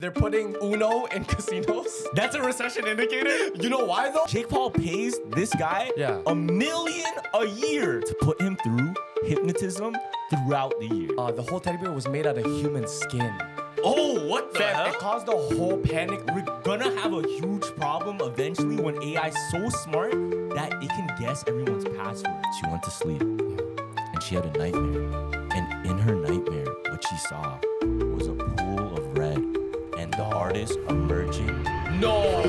They're putting Uno in casinos. That's a recession indicator? You know why though? Jake Paul pays this guy $1 million a year to put him through hypnotism throughout the year. The whole teddy bear was made out of human skin. Oh, what the hell? It caused a whole panic. We're gonna have a huge problem eventually when AI's so smart that it can guess everyone's password. She went to sleep and she had a nightmare. And in her nightmare, what she saw was a pool of red and the artist emerging. No!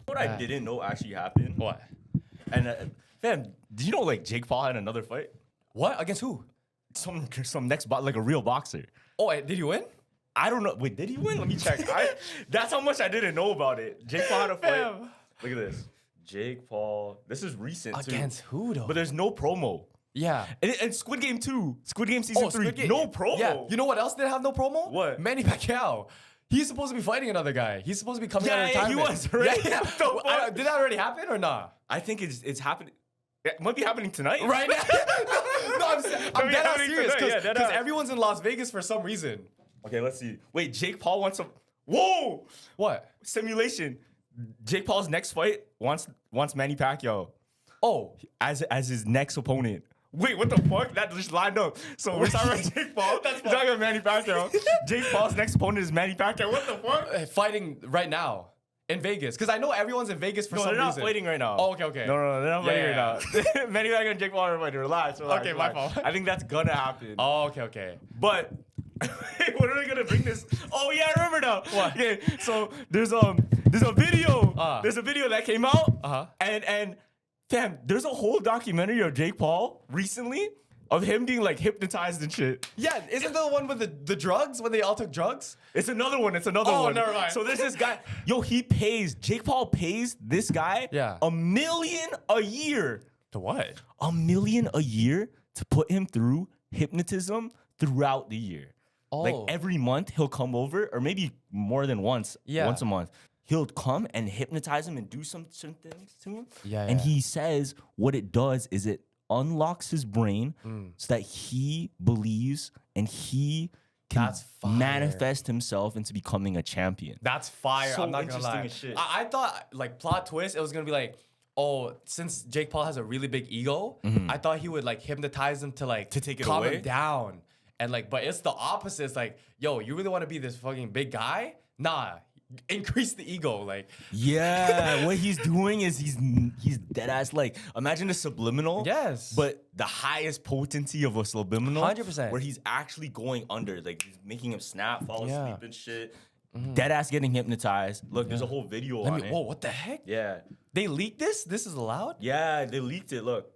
What I didn't know actually happened. What? And fam, did you know like Jake Paul had another fight? What? Against who? Some next like a real boxer. Oh, did he win? I don't know. Wait, did he win? Let me check. That's how much I didn't know about it. Jake Paul had a fight. Fam. Look at this. Jake Paul. This is recent too. Against who though? But there's no promo. Yeah. And Squid Game 2. Squid Game Season 3. Squid Game. No promo. Yeah. You know what else didn't have no promo? What? Manny Pacquiao. He's supposed to be fighting another guy. He's supposed to be coming out of retirement. he was, right? Yeah. Did that already happen or not? I think it's happening. It might be happening tonight. Right now? No, I'm dead ass serious because dead everyone's in Las Vegas for some reason. Okay, let's see. Wait, Jake Paul wants some. Whoa! What? Simulation. Jake Paul's next fight wants Manny Pacquiao. Oh, As his next opponent. Wait, what the fuck? That just lined up. So we're talking about Jake Paul. That's talking about Manny Pacquiao. Jake Paul's next opponent is Manny Pacquiao. What the fuck? fighting right now in Vegas because I know everyone's in Vegas for some reason. They're not fighting right now. Oh, okay. No, they're not fighting right now. Manny Pacquiao and Jake Paul are fighting. Relax. Okay, my fault. I think that's gonna happen. Oh, okay. But what are we gonna bring this? Oh yeah, I remember now. What? Okay, so there's a video. There's a video that came out. And fam, there's a whole documentary of Jake Paul recently of him being like hypnotized and shit. Yeah, isn't the one with the drugs when they all took drugs? It's another one. Oh, never mind. So there's this guy. Jake Paul pays this guy $1 million a year. To what? $1 million a year to put him through hypnotism throughout the year. Oh. Like every month he'll come over, or maybe more than once a month. He'll come and hypnotize him and do some things to him. And he says what it does is it unlocks his brain so that he believes and he can manifest himself into becoming a champion. That's fire. So I'm not gonna lie. as shit. I thought like plot twist, it was gonna be like, oh, since Jake Paul has a really big ego, I thought he would like hypnotize him to like take it calm away? him down. And like, but it's the opposite. It's like, yo, you really want to be this fucking big guy? Nah, increase the ego. Like, yeah, what he's doing is he's dead ass like imagine a subliminal. Yes. But the highest potency of a subliminal, 100%. where he's actually going under, like he's making him snap, fall asleep and shit. Mm-hmm. Dead ass getting hypnotized. Look, there's a whole video on it. whoa, what the heck? Yeah. They leaked this? This is allowed? Yeah, they leaked it. Look.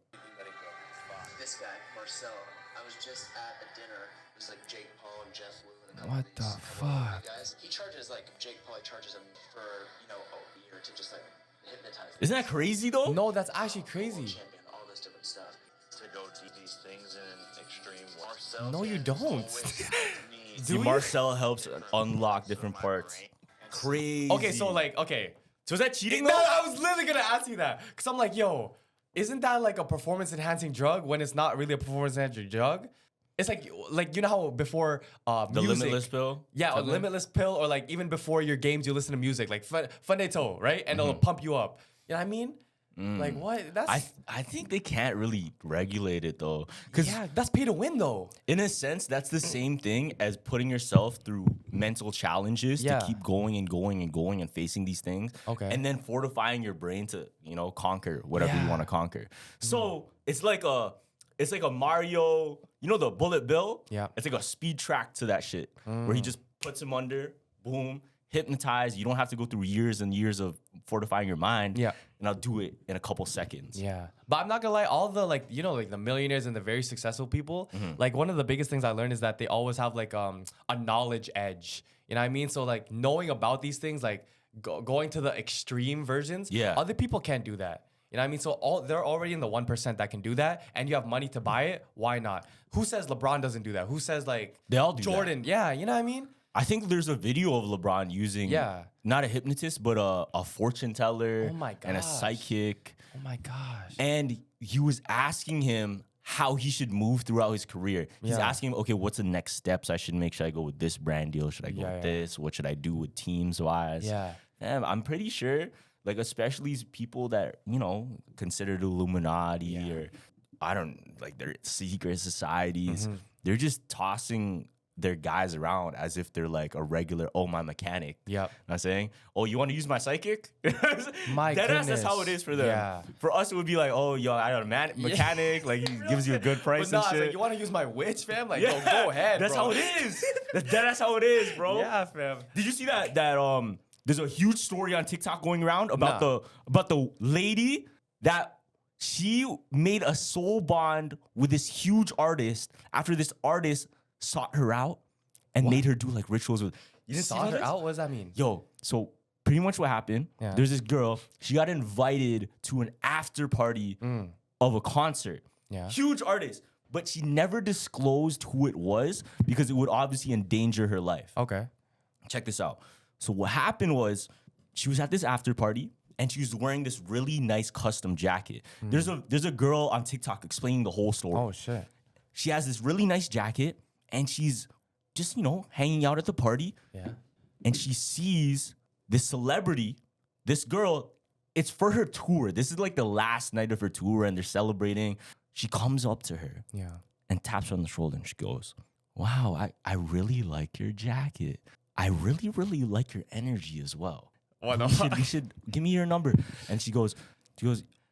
This guy, Marcel, I was just at a dinner. It was like Jake Paul and Jeff Wu and a couple What of the these fuck? guys. He charges like Jake Paul charges him for a year to just like hypnotize. Isn't that crazy though? No, that's actually crazy. Champion, all this different stuff. To go do these things in an extreme way. Marcel No, you don't. See, Marcel helps unlock different parts. Crazy. Okay, so is that cheating No, though? I was literally gonna ask you that. Cause I'm like, yo, isn't that like a performance enhancing drug when it's not really a performance enhancing drug? It's like you know how before The music, limitless pill? Yeah, a limitless pill, or like even before your games you listen to music, like Fundato, right? And it'll pump you up. You know what I mean? Like what? That's I think they can't really regulate it though. Cause that's pay to win though. in a sense, that's the same thing as putting yourself through mental challenges to keep going and facing these things. Okay. And then fortifying your brain to, conquer whatever you want to conquer. So it's like a Mario, the bullet bill? Yeah. It's like a speed track to that shit. Where he just puts him under, boom, hypnotized. You don't have to go through years and years of fortifying your mind. Yeah. And I'll do it in a couple seconds. Yeah. But I'm not gonna lie, all the the millionaires and the very successful people, like one of the biggest things I learned is that they always have like a knowledge edge. You know what I mean? So like knowing about these things, like going to the extreme versions, other people can't do that. You know what I mean? So they're already in the 1% that can do that, and you have money to buy it, why not? Who says LeBron doesn't do that? Who says like They all do Jordan? that. Yeah, you know what I mean? I think there's a video of LeBron using not a hypnotist, but a fortune teller Oh my and a gosh. psychic. Oh my gosh. And he was asking him how he should move throughout his career. He's asking him, okay, what's the next steps I should make? Should I go with this brand deal? Should I go with this? What should I do with teams wise? Yeah. I'm pretty sure, like, especially people that, you know, considered Illuminati or they're secret societies, they're just tossing their guys around as if they're like a regular, my mechanic. Yep. You know what I'm saying? Oh, you want to use my psychic? My goodness. That's how it is for them. Yeah. For us, it would be like, oh, yo, I got a mechanic. Like, he gives you a good price but and shit. Like, you want to use my witch, fam? Like, go ahead, That's bro. how it is. That's how it is, bro. Yeah, fam. Did you see that there's a huge story on TikTok going around about the lady that she made a soul bond with this huge artist after this artist sought her out and made her do like rituals with. You didn't sought her out? What does that mean? Yo, so pretty much what happened, there's this girl, she got invited to an after party of a concert. Yeah. Huge artist, but she never disclosed who it was because it would obviously endanger her life. Okay. Check this out. So what happened was she was at this after party and she was wearing this really nice custom jacket. There's a girl on TikTok explaining the whole story. Oh, shit. She has this really nice jacket and she's just, you know, hanging out at the party. Yeah. And she sees this celebrity, this girl, it's for her tour. This is like the last night of her tour and they're celebrating. She comes up to her and taps her on the shoulder and she goes, wow, I really like your jacket. I really, really like your energy as well. What you should give me your number. And she goes,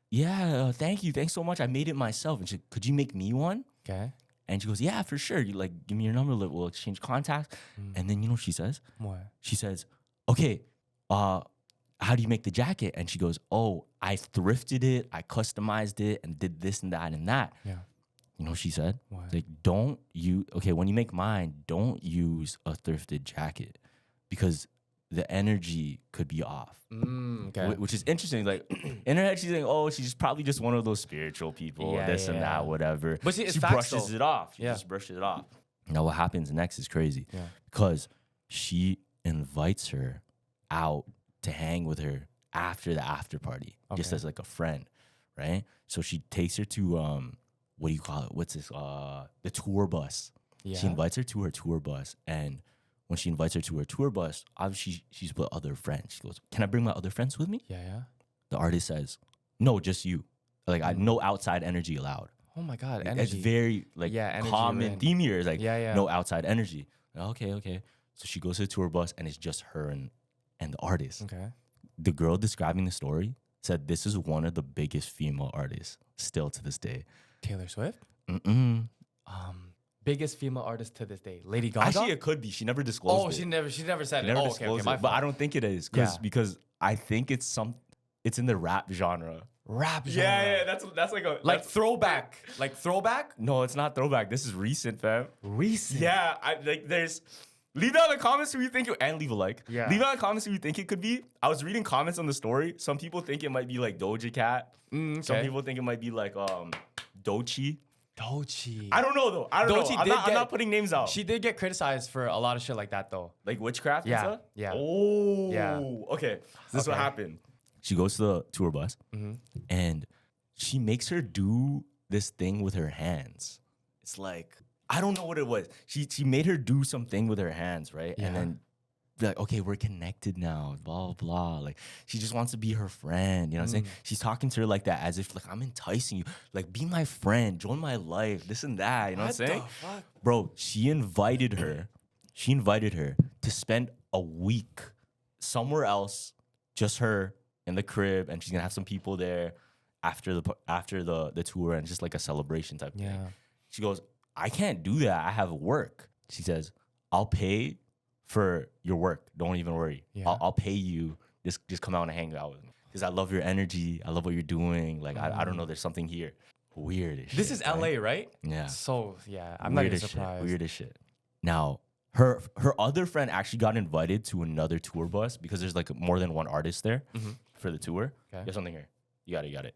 yeah, thank you. Thanks so much. I made it myself. And she, could you make me one? Okay. And she goes, yeah, for sure. You like, give me your number. We'll exchange contacts. And then you know what she says? What? She says, okay, how do you make the jacket? And she goes, oh, I thrifted it. I customized it and did this and that and that. Yeah. You know what she said? What? Like, when you make mine, don't use a thrifted jacket because the energy could be off. Okay. Which is interesting. Like, in her head, she's like, oh, she's probably just one of those spiritual people, and that, whatever. But it's she facts, brushes though. it off. She Yeah. just brushes it off. Now, what happens next is crazy. Yeah. Because she invites her out to hang with her after the after party, just as like a friend, right? So she takes her to, what do you call it? What's this? The tour bus. Yeah. She invites her to her tour bus, and when she invites her to her tour bus, obviously she's with other friends. She goes, can I bring my other friends with me? Yeah. The artist says, no, just you. Like, no outside energy allowed. Oh my God. It's Energy. very, like, energy common ran. theme here is, like, Yeah. no outside energy. Okay. So she goes to the tour bus, and it's just her and the artist. Okay. The girl describing the story said this is one of the biggest female artists still to this day. Taylor Swift? Mm-mm. Biggest female artist to this day. Lady Gaga? Actually, it could be. She never disclosed it. she never said She it. never Okay, disclosed my it. But I fault. don't think it is because I think it's in the rap genre. Rap genre. Yeah, that's like a Like throwback. Like throwback? No, it's not throwback. This is recent, fam. Recent. Yeah, leave down in the comments who you think and leave a like. Yeah. Leave down in the comments who you think it could be. I was reading comments on the story. Some people think it might be like Doja Cat. Okay. Some people think it might be like Doechii. Doechii. I don't know though. I don't Doechii know. I'm not putting names out. She did get criticized for a lot of shit like that though. Like witchcraft and Yeah, stuff? yeah. Oh. Yeah. Okay. So this is what Okay. happened. She goes to the tour bus and she makes her do this thing with her hands. It's like, I don't know what it was. She made her do something with her hands, right? Yeah. And then be like, okay, we're connected now, blah, blah, blah. Like, she just wants to be her friend. You know what I'm saying? She's talking to her like that as if, like, I'm enticing you. Like, be my friend, join my life, this and that. You know what I'm saying? the fuck? Bro, she invited her to spend a week somewhere else, just her in the crib, and she's gonna have some people there after the tour and just like a celebration type thing. Yeah. She goes, I can't do that. I have work. She says, I'll pay for your work. Don't even worry. Yeah. I'll pay you. Just come out and hang out with me. Because I love your energy. I love what you're doing. Like, I don't know. There's something here. Weird as shit. This is LA, right? Yeah. So yeah, I'm Weird not even as surprised. Shit. Weird as shit. Now, her other friend actually got invited to another tour bus because there's like more than one artist there for the tour. Okay. You have something here. You got it.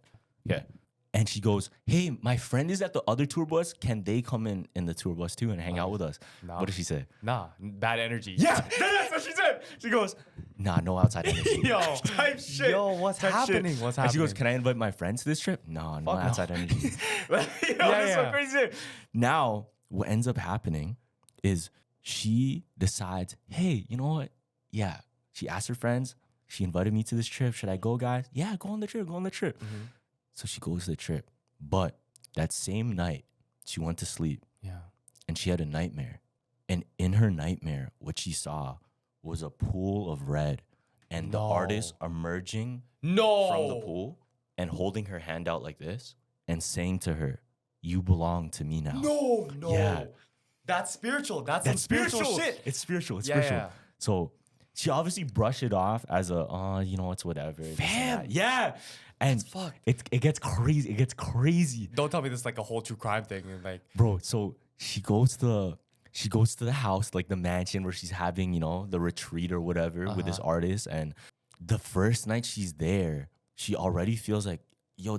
Okay. And she goes, hey, my friend is at the other tour bus. Can they come in the tour bus too and hang out with us? Nah. What did she say? Nah, bad energy. Yeah, that's what she said. She goes, nah, no outside energy. Yo, type shit. Yo, what's Type happening? shit. What's And she happening? goes, can I invite my friends to this trip? No, no Fuck no. outside energy. That's so crazy. Now, what ends up happening is she decides, hey, you know what? Yeah. She asked her friends. She invited me to this trip. Should I go, guys? Yeah, go on the trip. Go on the trip. Mm-hmm. So she goes to the trip. But that same night, she went to sleep. Yeah. And she had a nightmare. And in her nightmare, what she saw was a pool of red and the artist emerging from the pool and holding her hand out like this and saying to her, you belong to me now. No. Yeah. That's spiritual. That's some spiritual shit. It's spiritual. It's Yeah, spiritual. yeah. So she obviously brushed it off as a, you know, it's whatever. Fam. Yeah. And fucked. It gets crazy. It gets crazy. Don't tell me this is like a whole true crime thing. And like, Bro, so she goes to the house, like the mansion where she's having, you know, the retreat or whatever with this artist. And the first night she's there, she already feels like, yo,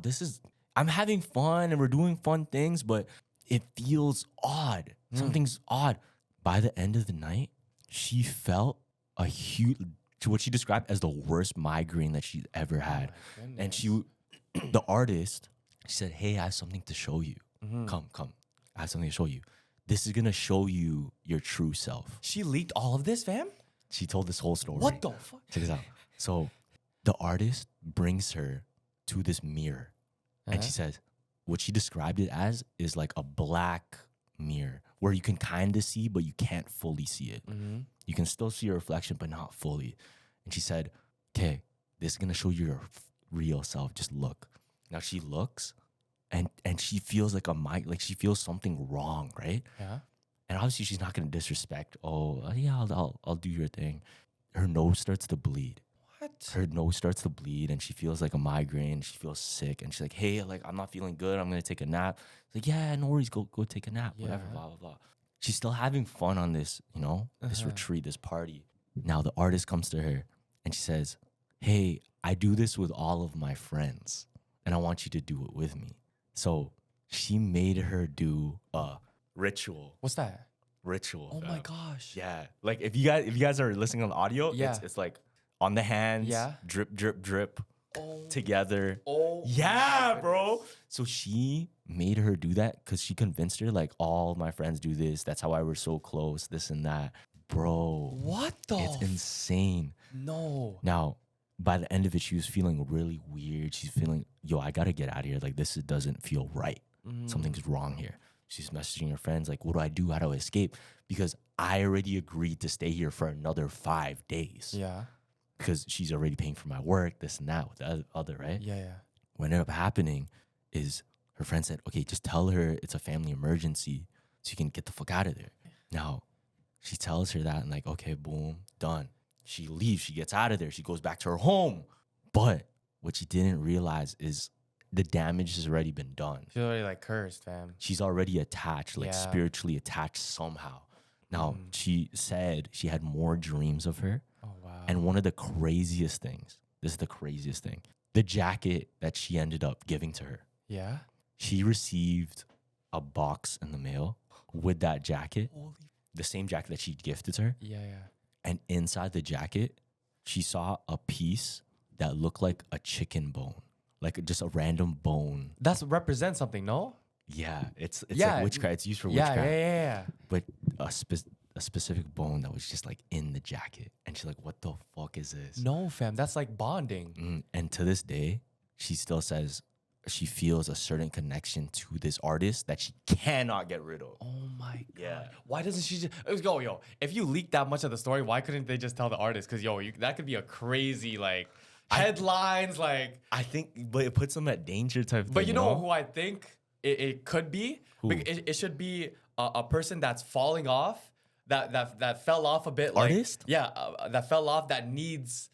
I'm having fun and we're doing fun things, but it feels odd. Something's odd. By the end of the night, she felt a huge, what she described as the worst migraine that she's ever had. And the artist, she said, hey, I have something to show you. Come. I have something to show you. This is going to show you your true self. she leaked all of this, fam? She told this whole story. What the fuck? Check this out. So the artist brings her to this mirror. And she says, what she described it as is like a black mirror where you can kind of see, but you can't fully see it. You can still see your reflection, but not fully. And she said, okay, this is going to show you your real self. Just look. Now she looks and she feels like she feels something wrong, right? Yeah. And obviously she's not going to disrespect, yeah, I'll do your thing. Her nose starts to bleed. What? Her nose starts to bleed and she feels like a migraine. She feels sick and she's like, hey, like I'm not feeling good. I'm going to take a nap. It's like, yeah, no worries. Go take a nap, whatever, blah, blah, blah. She's still having fun on this, you know, this retreat, this party. Now the artist comes to her and she says, hey, I do this with all of my friends and I want you to do it with me. So she made her do a ritual. What's that? Ritual. Oh my gosh. Yeah. Like if you guys are listening on the audio, it's like on the hands, drip, drip, drip, together. Oh. Yeah, bro. So she made her do that because she convinced her, like, all my friends do this. That's how I were so close, this and that. Bro. What the? It's insane. No. Now, by the end of it, she was feeling really weird. She's feeling, yo, I got to get out of here. Like, this doesn't feel right. Something's wrong here. She's messaging her friends, like, what do I do? How do I escape? Because I already agreed to stay here for another 5 days. Yeah. Because she's already paying for my work, this and that with the other, right? Yeah. What ended up happening is her friend said, okay, just tell her it's a family emergency so you can get the fuck out of there. Now, she tells her that and like, okay, boom, done. She leaves, she gets out of there, she goes back to her home. But what she didn't realize is the damage has already been done. She's already like cursed, fam. She's already attached, like spiritually attached somehow. Now, she said she had more dreams of her. Oh, wow. And one of the craziest things, this is the craziest thing, the jacket that she ended up giving to her. Yeah. She received a box in the mail with that jacket, the same jacket that she gifted her. Yeah. And inside the jacket, she saw a piece that looked like a chicken bone, like just a random bone. That represents something, no? Yeah, it's like witchcraft. It's used for witchcraft. Yeah. But a specific bone that was just like in the jacket. And she's like, what the fuck is this? No, fam. That's like bonding. And to this day, she still says she feels a certain connection to this artist that she cannot get rid of. Oh my God. Yeah. Why doesn't she just yo, if you leak that much of the story, why couldn't they just tell the artist? Because that could be a crazy like headlines, like I think, but it puts them at danger type But thing, you know who I think it could be? It should be a person that's falling off, that fell off a bit. Artist? Like, that fell off that needs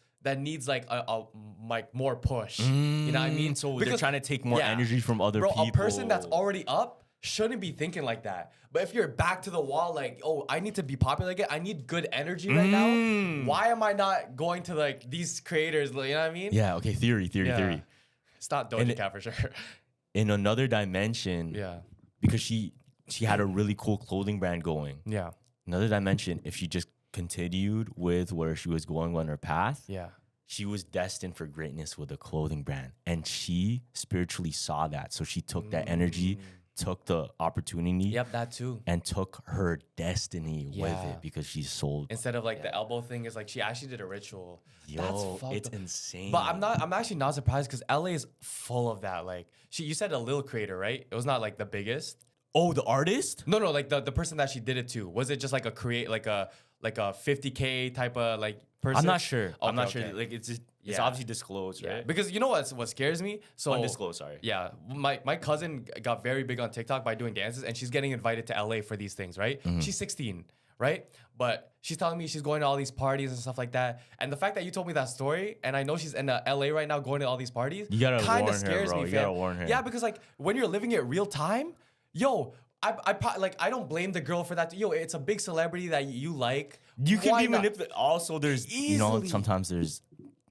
like a like more push. You know what I mean? So they're trying to take more energy from other people. A person that's already up shouldn't be thinking like that. But if you're back to the wall, like, oh, I need to be popular again. I need good energy right now. Why am I not going to like these creators? You know what I mean? Yeah. Okay. Theory. It's not Doja Cat for sure. in another dimension, because she had a really cool clothing brand going. Yeah. Another dimension, if she just continued with where she was going on her path, she was destined for greatness with a clothing brand. And she spiritually saw that. So she took that energy, took the opportunity. Yep, that too. And took her destiny with it because she sold. Instead of like the elbow thing, is like she actually did a ritual. Yo, it's insane. But I'm actually not surprised because LA is full of that. Like you said a little creator, right? It was not like the biggest. Oh, the artist? No, like the person that she did it to. Was it just like a 50K type of like person? I'm not sure. Okay, I'm not sure. Like it's obviously disclosed, right? Because you know what scares me? So undisclosed, sorry. Yeah. My cousin got very big on TikTok by doing dances, and she's getting invited to LA for these things, right? She's 16, right? But she's telling me she's going to all these parties and stuff like that. And the fact that you told me that story, and I know she's in LA right now going to all these parties, you gotta kind of warn scares her, bro. me, You fam. gotta warn her. Yeah, because like when you're living it real time, yo, I don't blame the girl for that. Yo, it's a big celebrity that you like. You can Why be not? manipulated. Also, there's sometimes there's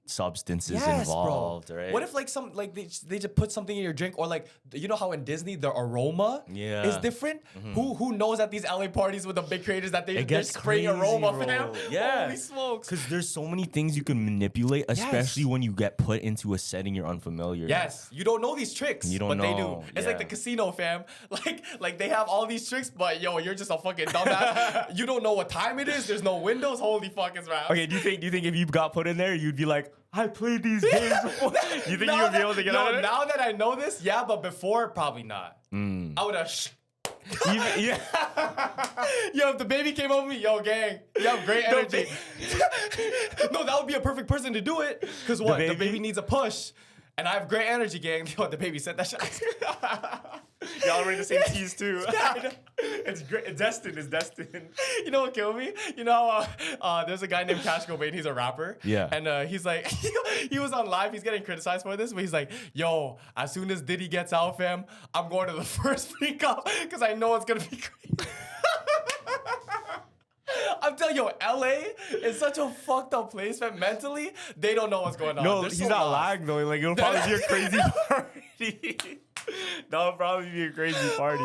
substances involved, right? What if like they just put something in your drink, or like you know how in Disney the aroma is different? Who knows at these LA parties with the big creators that they're spraying aroma, fam? Yeah. Holy smokes. Because there's so many things you can manipulate, especially when you get put into a setting you're unfamiliar. Yes, you don't know these tricks, You don't but they do. know, It's like the casino, fam. Like they have all these tricks, but yo, you're just a fucking dumbass. You don't know what time it is. There's no windows. Holy fucking rap. Okay, do you think if you got put in there, you'd be like, I played these games before? You think you would be able to get out of it? Now that I know this, yeah, but before, probably not. I would have. Yeah. Yo, if the baby came over me, yo, gang, you have great energy. No, that would be a perfect person to do it. Because what? The baby needs a push. And I have great energy, gang. Yo, the baby said that shit. Y'all wearing the same tees too. It's great. It's destined. It's destined. You know what killed me? You know, there's a guy named Cash Cobain. He's a rapper. Yeah. And he's like, he was on live. He's getting criticized for this, but he's like, yo, as soon as Diddy gets out, fam, I'm going to the first freak off because I know it's gonna be crazy. I'm telling you, LA is such a fucked up place, man. Mentally, they don't know what's going on. No, They're he's so not lost. lying though. Like it'll probably be a crazy party. That would probably be a crazy party.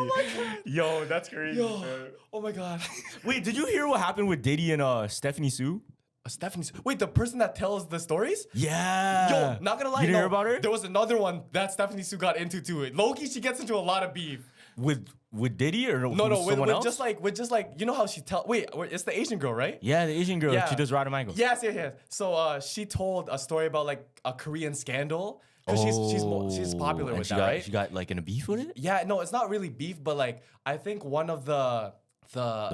Yo, that's crazy. Yo, man. oh my god. Wait, did you hear what happened with Diddy and Stephanie Sue? Stephanie. Wait, the person that tells the stories? Yeah. Yo, not gonna lie. You didn't hear about her? There was another one that Stephanie Sue got into too. Loki, she gets into a lot of beef. With Diddy or No, with else? just like you know how she wait, it's the Asian girl, right? Yeah, the Asian girl. Yeah. She does Rada Mango. Yes. So she told a story about like a Korean scandal because she's popular and with she that, got, right? She got like in a beef with it? Yeah, no, it's not really beef, but like I think one of the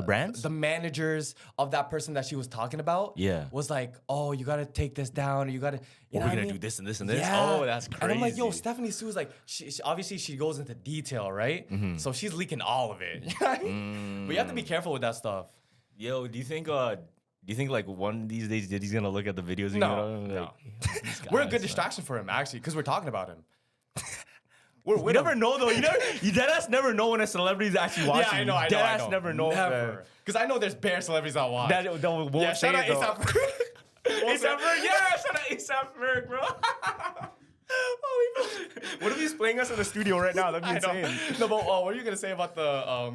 brands? the managers of that person that she was talking about, was like, oh, you gotta take this down, or you gotta. We're gonna do this and this and this. Yeah. Oh, that's crazy. And I'm like, yo, Stephanie Sue is like, she obviously she goes into detail, right? So she's leaking all of it. You know what I mean? But you have to be careful with that stuff. Yo, do you think like one of these days Diddy's gonna look at the videos and No. We're a good distraction for him, actually, because we're talking about him. We never know though. You deadass never know when a celebrity is actually watching. Yeah, I know. Deadass never know. Never. Because I know there's bare celebrities I watch. That won't yeah, say shout out it, though. ASAP Ferg. ASAP Ferg, yeah, shout out ASAP Ferg, bro. Holy fuck. What if he's playing us in the studio right now? That'd be insane. No, but what are you gonna say about the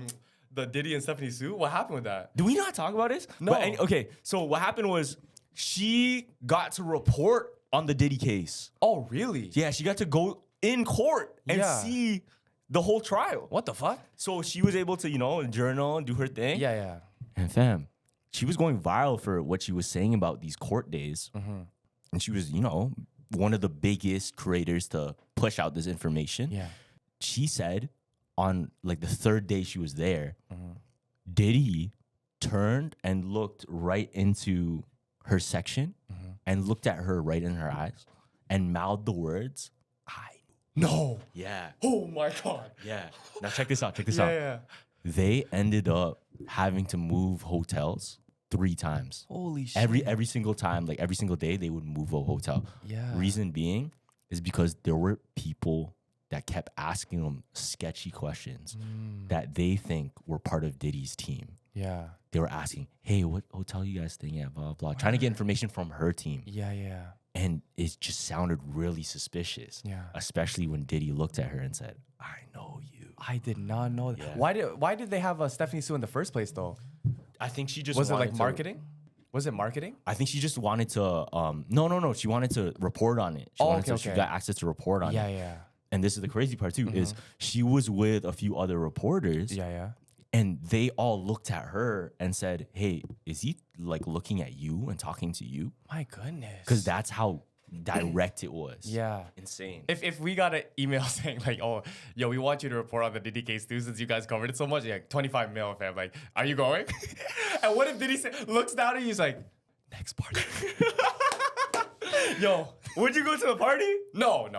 Diddy and Stephanie Sue? What happened with that? Did we not talk about this? No. But, okay, so what happened was she got to report on the Diddy case. Oh, really? Yeah, she got to go in court and see the whole trial. What the fuck? So she was able to, journal and do her thing. Yeah. And fam, she was going viral for what she was saying about these court days. And she was, one of the biggest creators to push out this information. Yeah. She said on like the third day she was there, Diddy turned and looked right into her section and looked at her right in her eyes and mouthed the words, No. yeah. Oh my god. Yeah. Now check this out. Yeah. They ended up having to move hotels 3 times. Holy shit. Every single time, like every single day, they would move a hotel. Yeah. Reason being is because there were people that kept asking them sketchy questions that they think were part of Diddy's team. Yeah. They were asking, hey, what hotel you guys staying at, blah, blah, blah. Trying to get information from her team. Yeah. And it just sounded really suspicious. Yeah. Especially when Diddy looked at her and said, I know you. I did not know that. Yeah. Why did they have Stephanie Sue in the first place though? I think she just Was it wanted like marketing? Was it marketing? I think she just wanted to no. She wanted to report on it. She got access to report on it. Yeah. And this is the crazy part too, is she was with a few other reporters. Yeah. And they all looked at her and said, hey, is he like looking at you and talking to you? My goodness. Because that's how direct it was. Yeah. Insane. If we got an email saying like, oh, yo, we want you to report on the Diddy case too, since you guys covered it so much, like 25 mil, fam. Like, are you going? And what if Diddy looks down at you, he's like, next party. Yo, Would you go to the party? no. I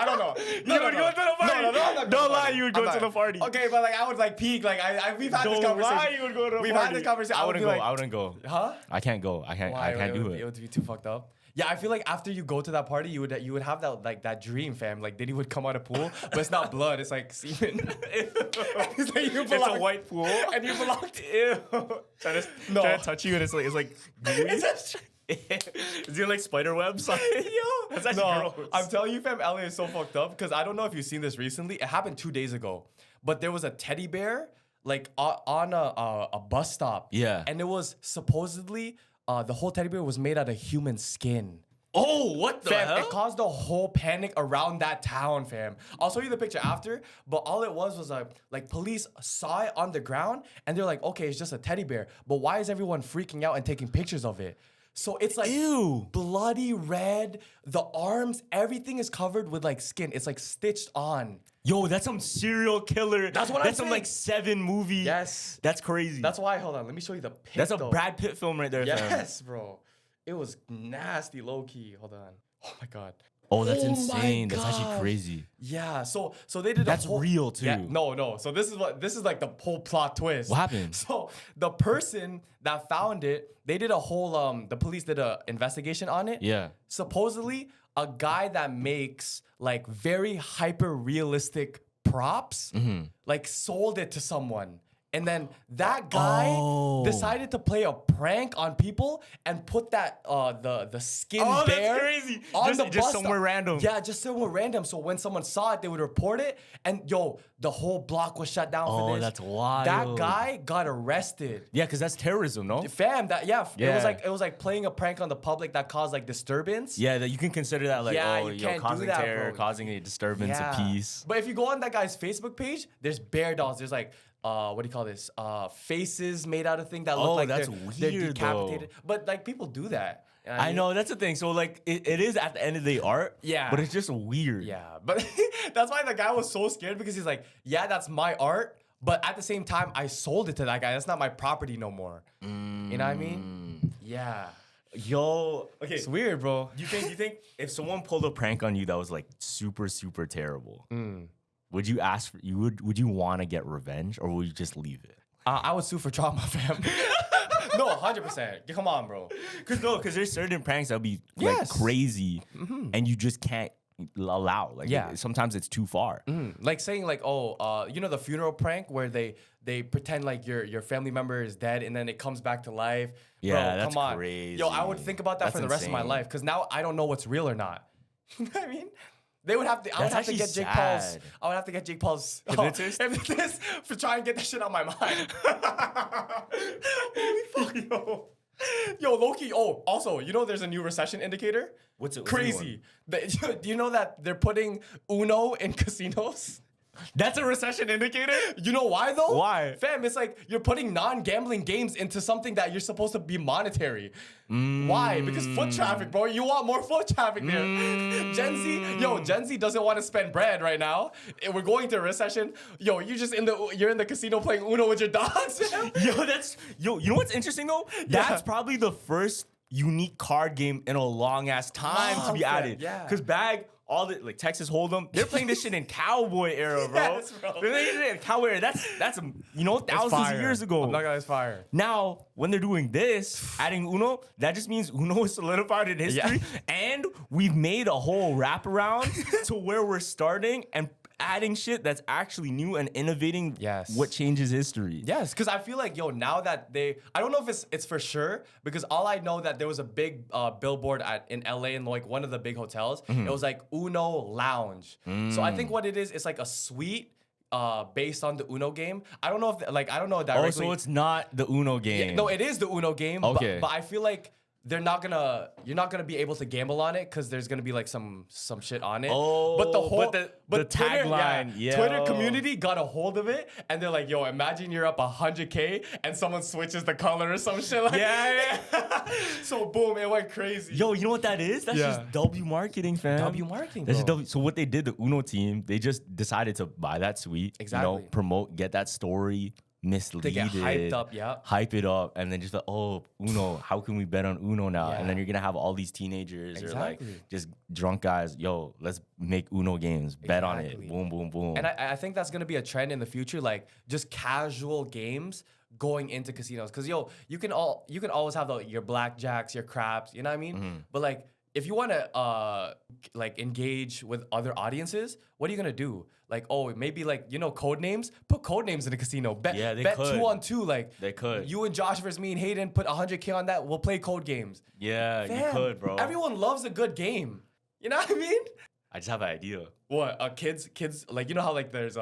don't know. You would go to the party? No, I'm not going Don't to the lie, party. you would go to the party. Okay, but like I would like peek. Like we've had this Don't conversation. lie, you would go to the We've party. had this conversation. I wouldn't would go. be like, I wouldn't go. huh? I can't go. I can't do It it. would be too fucked up. Yeah, I feel like after you go to that party, you would have that like that dream, fam. Like Diddy would come out of pool, but it's not blood, it's like semen. It's like you belong. It's a white pool. And you belong to Trying to touch you and it's like gooey. Is it like spider webs? Yo, that's actually gross. I'm telling you, fam, LA is so fucked up because I don't know if you've seen this recently. It happened 2 days ago, but there was a teddy bear like on a bus stop. Yeah. And it was supposedly the whole teddy bear was made out of human skin. Oh, what the Fam, hell? it caused a whole panic around that town, fam. I'll show you the picture after, but all it was like police saw it on the ground and they're like, okay, it's just a teddy bear, but why is everyone freaking out and taking pictures of it? So it's like bloody red, the arms, everything is covered with like skin. It's like stitched on. Yo, that's some serial killer. That's what I'm That's some saying. like 7 movie. Yes. That's crazy. That's why, hold on, let me show you the pic. That's a though. Brad Pitt film right there, fam. Yes, bro. It was nasty, low key. Hold on. Oh my God. Oh, that's Oh my insane. That's actually gosh. crazy. Yeah, so they did That's a whole, real, too. Yeah, no. So this is like the whole plot twist. What happened? So the person that found it, they did a whole the police did a investigation on it. Yeah. Supposedly a guy that makes like very hyper realistic props like sold it to someone. And then that guy decided to play a prank on people and put that the skin bear that's crazy. on the Just bus somewhere stop. random. Yeah, just somewhere random. So when someone saw it, they would report it. And yo, the whole block was shut down for this. That's wild. That guy got arrested. Yeah, because that's terrorism, no? Fam, it Yeah. was like playing a prank on the public that caused like disturbance. Yeah, that you can consider that like, Yeah, you can't do causing that, terror, bro. causing a disturbance of peace. But if you go on that guy's Facebook page, there's bear dolls. There's like what do you call this? Faces made out of thing that look like that's they're weird, decapitated. though. But like people do that. You I know, that's the thing. So like it is at the end of the day art. Yeah. But it's just weird. Yeah, but that's why the guy was so scared because he's like, yeah, that's my art, but at the same time, I sold it to that guy. That's not my property no more. You know what I mean? Yeah. Yo, okay. It's weird, bro. You think if someone pulled a prank on you that was like super, super terrible, would you ask for would you want to get revenge or would you just leave it? I would sue for trauma, fam. No, 100%. Come on, bro. Because there's certain pranks that'll be like Yes. crazy and you just can't allow. Like Yeah. sometimes it's too far. Like saying like, you know the funeral prank where they pretend like your family member is dead and then it comes back to life. Yeah, Bro, that's come on. crazy. Yo, I would think about that That's for the rest of my insane. life because now I don't know what's real or not. You know what I mean? They would have to. I would That's have to get actually Jake Paul's. sad. I would have to get Jake Paul's Hypnotist? hypnotist for trying to get that shit out my mind. Holy fuck, yo, Loki. Oh, also, you know, there's a new recession indicator. What's the new Crazy. Do you know that they're putting Uno in casinos? That's a recession indicator? You know why though? Why? Fam, it's like you're putting non-gambling games into something that you're supposed to be monetary. Why? Because foot traffic, bro. You want more foot traffic there. Gen Z doesn't want to spend bread right now. We're going to a recession. Yo, you're in the casino playing Uno with your dogs. You know what's interesting though? That's probably the first unique card game in a long ass time to be Long, added. yeah. Because all the like Texas Hold'em, they're playing this shit in cowboy era, bro. Yes, bro. They're playing it in cowboy era. That's thousands of years ago. I'm not gonna lie, it's fire. Now, when they're doing this, adding Uno, that just means Uno is solidified in history, and we've made a whole wraparound to where we're starting and adding shit that's actually new and innovating Yes. what changes history. Yes, because I feel like, now that I don't know if it's for sure, because all I know that there was a big billboard in LA in like one of the big hotels. It was like Uno Lounge. So I think what it is, it's like a suite based on the Uno game. I don't know if I don't know directly. Oh, so it's not the Uno game. Yeah, no, it is the Uno game. Okay. But I feel like you're not gonna be able to gamble on it because there's gonna be like some shit on it. Oh, but the whole the Twitter, tagline, Twitter community got a hold of it and they're like, yo, imagine you're up 100K and someone switches the color or some shit like So boom, it went crazy. Yo, you know what that is? That's just W marketing, fam. W marketing, That's bro. just so what they did, the Uno team, they just decided to buy that suite. Exactly. Promote, get that story, mislead They get it, hyped up, hype it up, and then just like, oh, Uno, how can we bet on Uno now? Yeah. And then you're gonna have all these teenagers or like Exactly. just drunk guys. Yo, let's make Uno games. Bet on it. Boom, boom, boom. And I think that's gonna be a trend in the future, like just casual games going into casinos. Cause you can always have your blackjacks, your craps, you know what I mean? But like if you wanna engage with other audiences, what are you gonna do? Like, oh, maybe code names? Put code names in a casino. Bet 2-on-2. Like they could. You and Josh versus me and Hayden put 100K on that. We'll play code games. Yeah, Fam, you could, bro. Everyone loves a good game. You know what I mean? I just have an idea. What? Kids, like, you know how like there's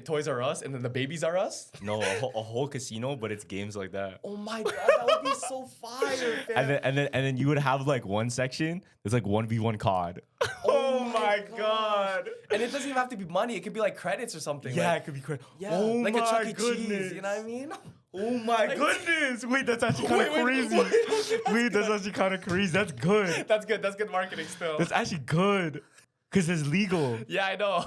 Toys R Us and then the Babies R Us? No, a whole casino, but it's games like that. Oh my God, that would be so fire, fam. And then you would have like one section that's like 1v1 COD. Oh my God. And it doesn't even have to be money. It could be like credits or something. Yeah, like, it could be crazy. yeah, Oh like my a Chuck E. goodness. Cheese. You know what I mean? Oh my goodness. Wait, that's actually kind of crazy. Wait, that's actually kind of crazy. That's good. That's good. That's good marketing still. That's actually good. Because it's legal. Yeah, I know.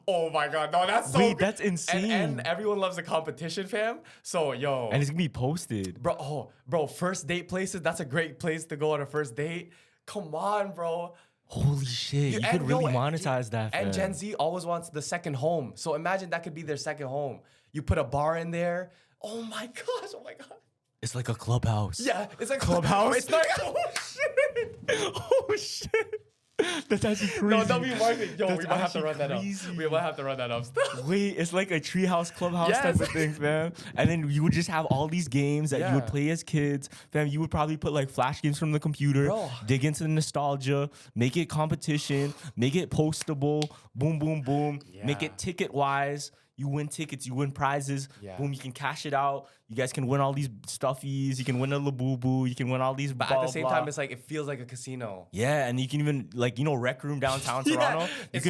Oh my God, no, that's so Wait, good. that's insane. And everyone loves a competition, fam. So, And it's going to be posted. Bro, first date places, that's a great place to go on a first date. Come on, bro. Holy shit. You could really monetize that, fam. And Gen Z always wants the second home. So imagine that could be their second home. You put a bar in there. Oh my gosh, oh my God. It's like a clubhouse. Yeah, it's like Clubhouse? It's not, oh shit. Oh shit. That's actually crazy. No, W marketing. Yo, That's we might have to actually run that up. crazy. We might have to run that up still. Wait, it's like a treehouse clubhouse Yes. type of thing, fam. And then you would just have all these games that you would Yeah. play as kids. Fam, you would probably put like flash games from the computer, Bro. dig into the nostalgia, make it competition, make it postable, boom, boom, boom. Make Yeah. it ticket-wise. You win tickets, you win prizes. Yeah. Boom, you can cash it out. You guys can win all these stuffies. You can win a Labubu. You can win all these. But at the same time, it's like, it feels like a casino. Yeah, and you can even Rec Room downtown Yeah, Toronto. it's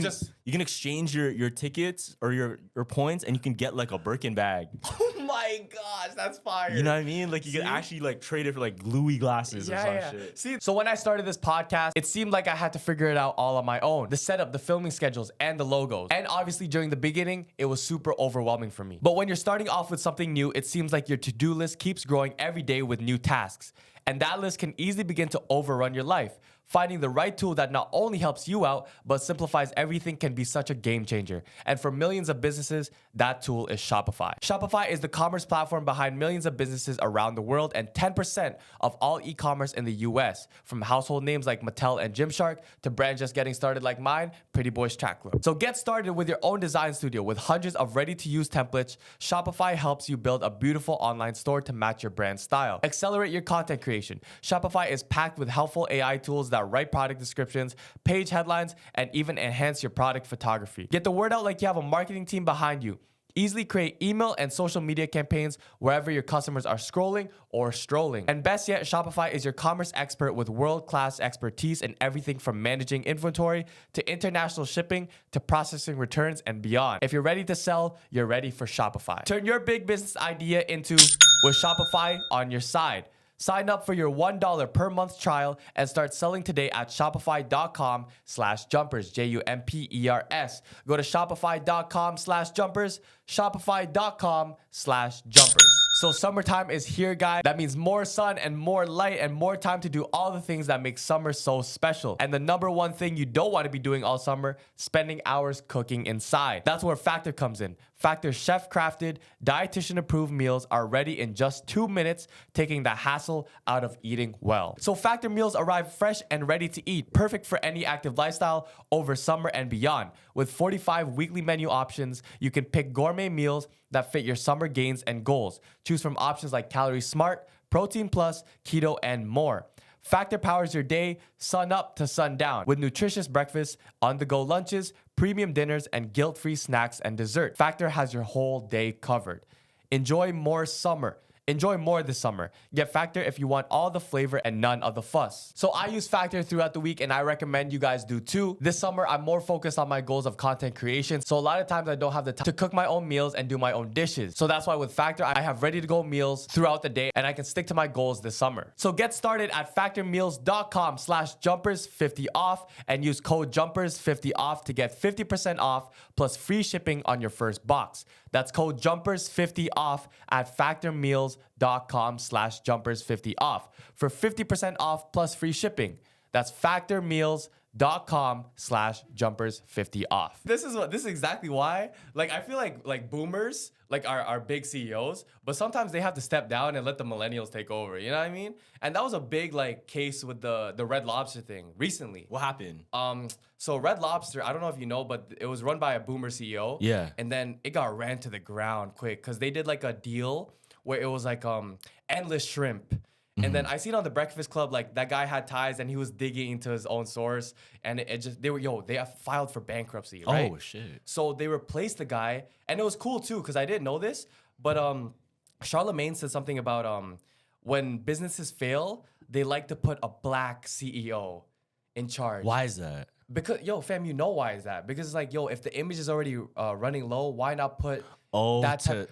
You can exchange your tickets or your points, and you can get like a Birkin bag. Oh my gosh, that's fire. You know what I mean? Like you can See? actually like trade it for like gluey glasses or some shit. See, so when I started this podcast, it seemed like I had to figure it out all on my own. The setup, the filming schedules, and the logos. And obviously during the beginning, it was super overwhelming for me. But when you're starting off with something new, it seems like your to-do list keeps growing every day with new tasks. And that list can easily begin to overrun your life. Finding the right tool that not only helps you out, but simplifies everything can be such a game changer. And for millions of businesses, that tool is Shopify. Shopify is the commerce platform behind millions of businesses around the world and 10% of all e-commerce in the US. From household names like Mattel and Gymshark to brands just getting started like mine, Pretty Boys Track Club. So get started with your own design studio with hundreds of ready-to-use templates. Shopify helps you build a beautiful online store to match your brand style. Accelerate your content creation. Shopify is packed with helpful AI tools that write product descriptions, page headlines, and even enhance your product photography. Get the word out like you have a marketing team behind you. Easily create email and social media campaigns wherever your customers are scrolling or strolling. And best yet, Shopify is your commerce expert with world-class expertise in everything from managing inventory to international shipping to processing returns and beyond. If you're ready to sell, you're ready for Shopify. Turn your big business idea into with Shopify on your side. Sign up for your $1 per month trial and start selling today at shopify.com/jumpers, JUMPERS. Go to shopify.com/jumpers, shopify.com/jumpers. So summertime is here, guys. That means more sun and more light and more time to do all the things that make summer so special. And the number one thing you don't want to be doing all summer, spending hours cooking inside. That's where Factor comes in. Factor's chef-crafted, dietitian-approved meals are ready in just 2 minutes, taking the hassle out of eating well. So Factor meals arrive fresh and ready to eat, perfect for any active lifestyle over summer and beyond. With 45 weekly menu options, you can pick gourmet meals that fit your summer gains and goals. Choose from options like Calorie Smart, Protein Plus, Keto, and more. Factor powers your day, sun up to sundown, with nutritious breakfasts, on-the-go lunches, premium dinners, and guilt-free snacks and dessert. Factor has your whole day covered. Enjoy more summer. Enjoy more this summer. Get Factor if you want all the flavor and none of the fuss. So I use Factor throughout the week and I recommend you guys do too. This summer, I'm more focused on my goals of content creation. So a lot of times I don't have the time to cook my own meals and do my own dishes. So that's why with Factor, I have ready to go meals throughout the day and I can stick to my goals this summer. So get started at factormeals.com/jumpers50 off and use code jumpers50 off to get 50% off plus free shipping on your first box. That's code jumpers50 off at factormeals.com/jumpers50 off for 50% off plus free shipping. That's factormeals.com/jumpers50 off. This is exactly why, like, I feel like boomers, like our big CEOs, but sometimes they have to step down and let the millennials take over. You know what I mean? And that was a big like case with the Red Lobster thing recently. What happened? So Red Lobster, I don't know if you know, but it was run by a boomer CEO. Yeah. And then it got ran to the ground quick because they did like a deal where it was like endless shrimp. And then I seen on the Breakfast Club, like that guy had ties and he was digging into his own source. And they have filed for bankruptcy, right? Oh, shit. So they replaced the guy. And it was cool too, because I didn't know this. But Charlemagne said something about when businesses fail, they like to put a black CEO in charge. Why is that? Because, fam, you know why is that? Because it's like, if the image is already running low, why not put that to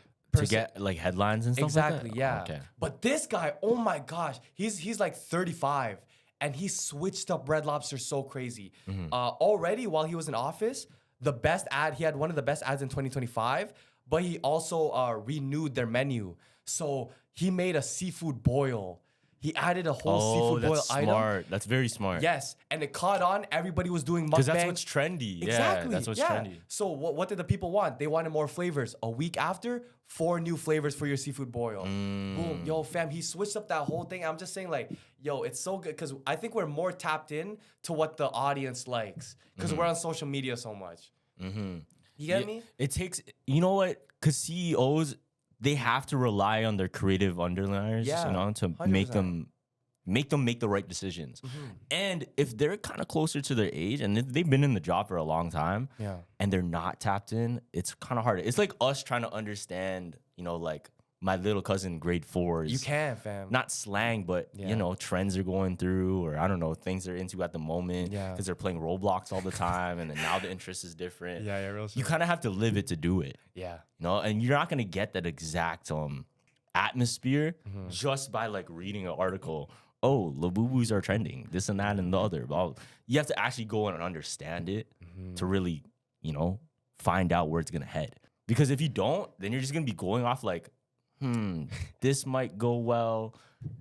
get like headlines and stuff exactly, like that? yeah. Okay. But this guy, oh my gosh, he's like 35 and he switched up Red Lobster so crazy. Already while he was in office, he had one of the best ads in 2025, but he also renewed their menu. So he made a seafood boil. He added a whole seafood boil item. Smart. That's very smart. Yes, and it caught on. Everybody was doing mukbang. Because that's what's trendy. Exactly. Yeah, that's what's trendy. So what did the people want? They wanted more flavors. A week after, 4 new flavors for your seafood boil. Boom. Yo, fam, he switched up that whole thing. I'm just saying, like, it's so good because I think we're more tapped in to what the audience likes because we're on social media so much. You get me? It takes, you know what? Because CEOs, they have to rely on their creative underliners, to 100%. make them make the right decisions. And if they're kind of closer to their age and they've been in the job for a long time, and they're not tapped in, it's kind of hard. It's like us trying to understand, like my little cousin grade 4's. You can, fam. Not slang, but trends are going through, or I don't know, things they're into at the moment. Because they're playing Roblox all the time, and then now the interest is different. Real You kind of have to live it to do it. Yeah. And you're not gonna get that exact atmosphere just by like reading an article. Oh, Labubus are trending, this and that and the other. You have to actually go in and understand it to really, find out where it's gonna head. Because if you don't, then you're just gonna be going off like, this might go well,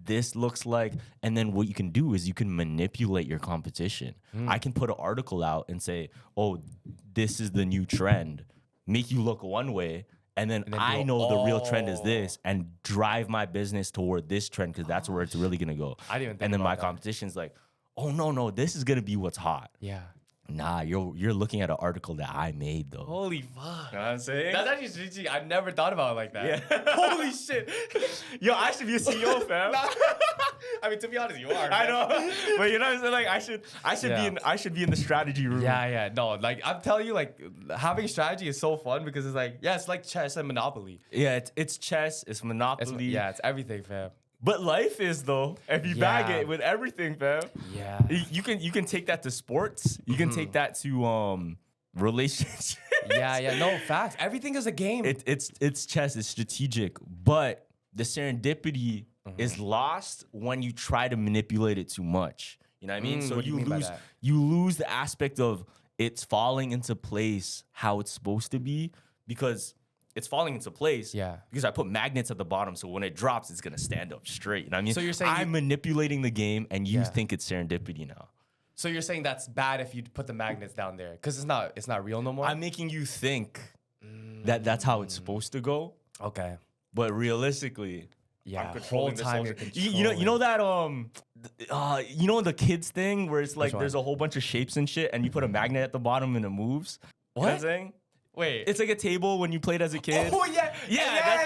this looks like, and then what you can do is you can manipulate your competition. I can put an article out and say, oh, this is the new trend, make you look one way, and then I know the real trend is this, and drive my business toward this trend because that's where it's really gonna go. I didn't even think and then about my that. competition's like, oh no, this is gonna be what's hot. Yeah. Nah, you're looking at an article that I made though. Holy fuck. You know what I'm saying? That's actually strategic. I never thought about it like that. Yeah. Holy shit. Yo, I should be a CEO, fam. I mean, to be honest, you are. I man. know, but you know what I'm saying? Like, I should be in the strategy room. Yeah. No, like I'm telling you, like having strategy is so fun because it's like, it's like chess and Monopoly. Yeah, it's chess, it's Monopoly. It's everything, fam. But life is though, if you bag it with everything, fam. Yeah. You can take that to sports. You can take that to relationships. Yeah. No, facts. Everything is a game. It's chess. It's strategic, but the serendipity is lost when you try to manipulate it too much. You know what I mean? So what do you mean by that? you lose the aspect of it's falling into place how it's supposed to be because it's falling into place. Yeah. Because I put magnets at the bottom, so when it drops, it's gonna stand up straight. You know what I mean? So you're saying I'm manipulating the game, and you Yeah. think it's serendipity now. So you're saying that's bad if you put the magnets down there because it's not real no more. I'm making you think that that's how it's supposed to go, okay. but realistically, Yeah. I'm controlling whole time this. you're You know that you know the kids thing where it's like one? there's a whole bunch of shapes and shit, and you put a magnet at the bottom and it moves. You know what I'm saying? Wait. It's like a table when you played as a kid. Oh yeah.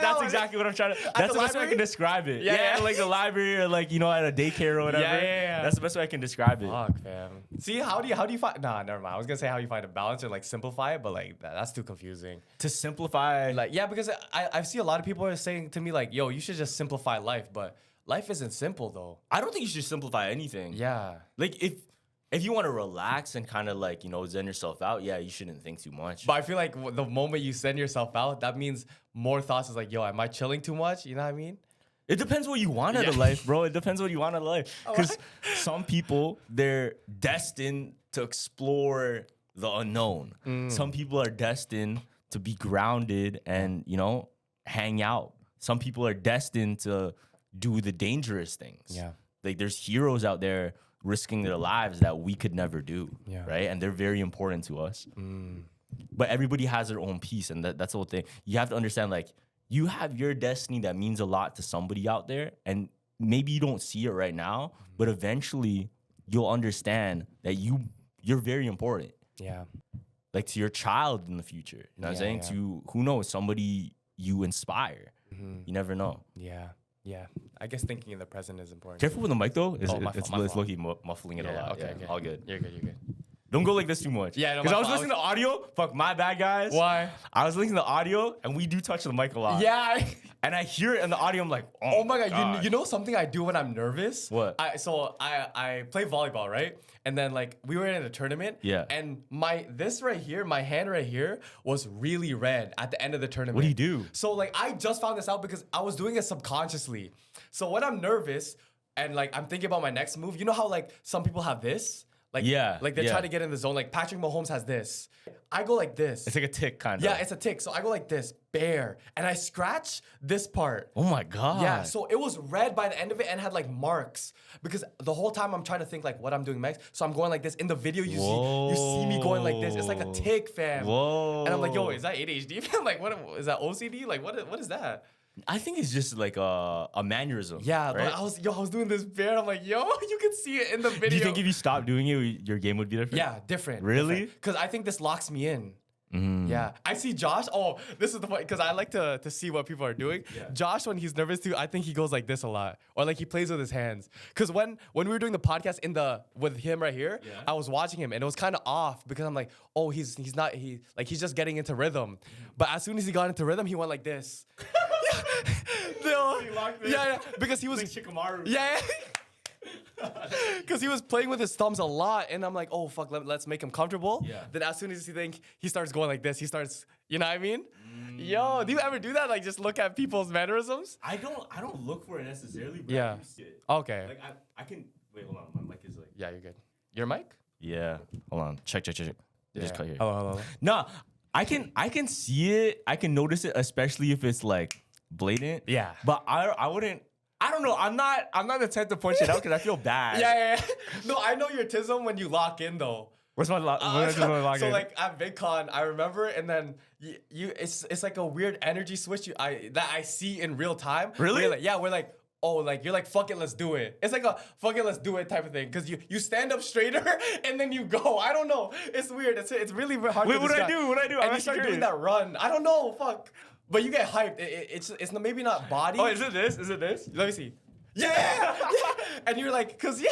That's exactly what I'm trying to. That's the best way I can describe it. Yeah. Like the library or like at a daycare or whatever. Yeah. That's the best way I can describe it. Fuck, fam. See, how do you find? Nah, never mind. I was gonna say how you find a balance or like simplify it, but like that's too confusing. To simplify, Like, yeah, because I see a lot of people are saying to me like, yo, you should just simplify life, but life isn't simple though. I don't think you should simplify anything. Yeah. Like if you want to relax and kind of like zen yourself out, yeah, you shouldn't think too much. But I feel like the moment you send yourself out, that means more thoughts is like, yo, am I chilling too much? You know what I mean? It depends what you want out of life, bro. It depends what you want out of life. Because some people, they're destined to explore the unknown. Some people are destined to be grounded and, hang out. Some people are destined to do the dangerous things. Yeah. Like there's heroes out there risking their lives that we could never do. Yeah. Right? And they're very important to us. But everybody has their own piece, and that's the whole thing. You have to understand, like, you have your destiny that means a lot to somebody out there, and maybe you don't see it right now, but eventually you'll understand that you're very important. Yeah. Like to your child in the future. You know what I'm saying? Yeah. To, who knows, somebody you inspire. You never know. Yeah. Yeah. I guess thinking in the present is important. Careful with the mic though. It's fault. low-key muffling it a lot. Okay, Yeah, okay. all good. You're good. You're good. Don't go like this too much. Yeah, no, because my I was fault. listening to audio. Fuck, my bad, guys. Why? I was listening to audio, and we do touch the mic a lot. Yeah. And I hear it in the audio. I'm like, Oh my god! You know something I do when I'm nervous? What? I play volleyball, right? And then like we were in a tournament. Yeah. And my hand right here was really red at the end of the tournament. What do you do? So like I just found this out because I was doing it subconsciously. So when I'm nervous and like I'm thinking about my next move, you know how like some people have this? Like, Yeah, like they're yeah. trying to get in the zone. Like Patrick Mahomes has this. I go like this. It's like a tick, kind of. Yeah, it's a tick. So I go like this, bear, and I scratch this part. Oh my god. Yeah, so it was red by the end of it and had like marks because the whole time I'm trying to think like what I'm doing next. So I'm going like this. In the video, you see me going like this. It's like a tick, fam. Whoa. And I'm like, yo, is that ADHD, fam? Like, what is that OCD? Like, what is that? I think it's just like a mannerism. Yeah, right? but I was doing this bear. And I'm like, yo, you can see it in the video. Do you think if you stopped doing it, your game would be different? Yeah, different. Really? Because I think this locks me in. Yeah, I see Josh. Oh, this is the point because I like to see what people are doing. Yeah. Josh, when he's nervous too, I think he goes like this a lot, or like he plays with his hands. Because when we were doing the podcast with him right here, Yeah. I was watching him and it was kind of off because I'm like, oh, he's just getting into rhythm. But as soon as he got into rhythm, he went like this. Yeah, because he was Like Shikamaru. yeah. Because he was playing with his thumbs a lot, and I'm like, oh fuck, let's make him comfortable. Yeah. Then as soon as he starts going like this, he starts, you know what I mean? Yo, do you ever do that? Like just look at people's mannerisms? I don't look for it necessarily, but Yeah. I do see it. Okay. Like I can wait, hold on. My mic is like Yeah, you're good. Your mic? yeah. Hold on. Check. Just cut here. Hello. No, I can see it. I can notice it, especially if it's like blatant. Yeah. But I wouldn't. I don't know. I'm not the type to punch it out because I feel bad. Yeah. No, I know your tism when you lock in though. What's my lock? So like at VidCon, I remember, and then it's like a weird energy switch that I see in real time. Really? We're like, oh, like you're like, fuck it, let's do it. It's like a fuck it, let's do it type of thing. Cause you stand up straighter and then you go. I don't know. It's weird. It's really hard. Wait, to what do I describe. do? What do I do? And I'm you start curious. doing that run. I don't know. Fuck. But you get hyped. It's maybe not body. Oh, is it this? Is it this? Let me see. Yeah. And you're like, cause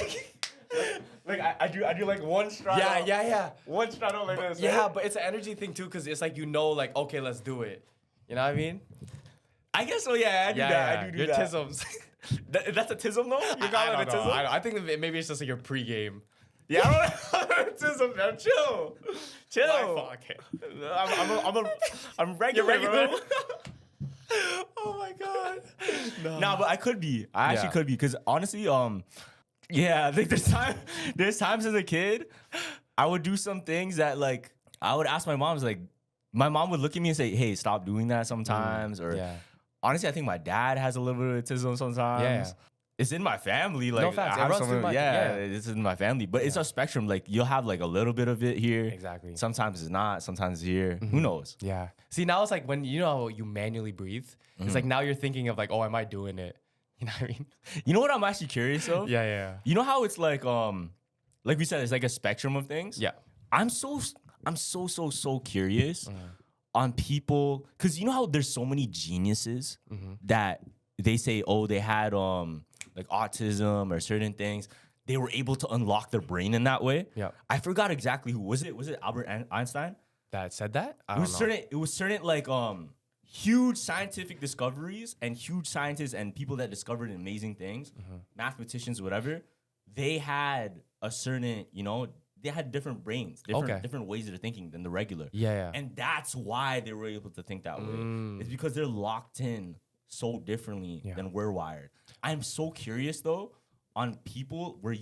Like I do like one stride. yeah. One stride out like this. Yeah, right? but it's an energy thing too, cause it's like like okay, let's do it. You know what I mean? I guess so. Yeah, I do that. I do Your that. tisms. That's a tism though. You I call it a don't know. tism? I think maybe it's just like your pregame. Yeah, I don't know. Tism, man. Chill. Okay. I'm regular. You're regular? Bro. Oh my god. No. Nah, but I could be. I actually could be because honestly, yeah, I think there's times as a kid, I would do some things that like I would ask my mom's like, my mom would look at me and say, "Hey, stop doing that sometimes." Or honestly, I think my dad has a little bit of autism sometimes. Yeah. It's in my family. Like, No facts. I have It runs through it's in my family. But it's a spectrum. Like, you'll have like a little bit of it here. Exactly. Sometimes it's not. Sometimes it's here. Who knows? Yeah. See, now it's like when you know how you manually breathe. It's like now you're thinking of like, oh, am I doing it? You know what I mean? You know what I'm actually curious of? Yeah. You know how it's like we said, it's like a spectrum of things. Yeah. I'm so curious on people, because you know how there's so many geniuses that they say, oh, they had like autism or certain things. They were able to unlock their brain in that way. Yeah. I forgot exactly who was it. Was it Albert Einstein? That said that? It was certain like huge scientific discoveries and huge scientists and people that discovered amazing things, mathematicians, whatever. They had a certain, they had different brains, different ways of thinking than the regular. Yeah. And that's why they were able to think that way. It's because they're locked in so differently than we're wired. I'm so curious though on people where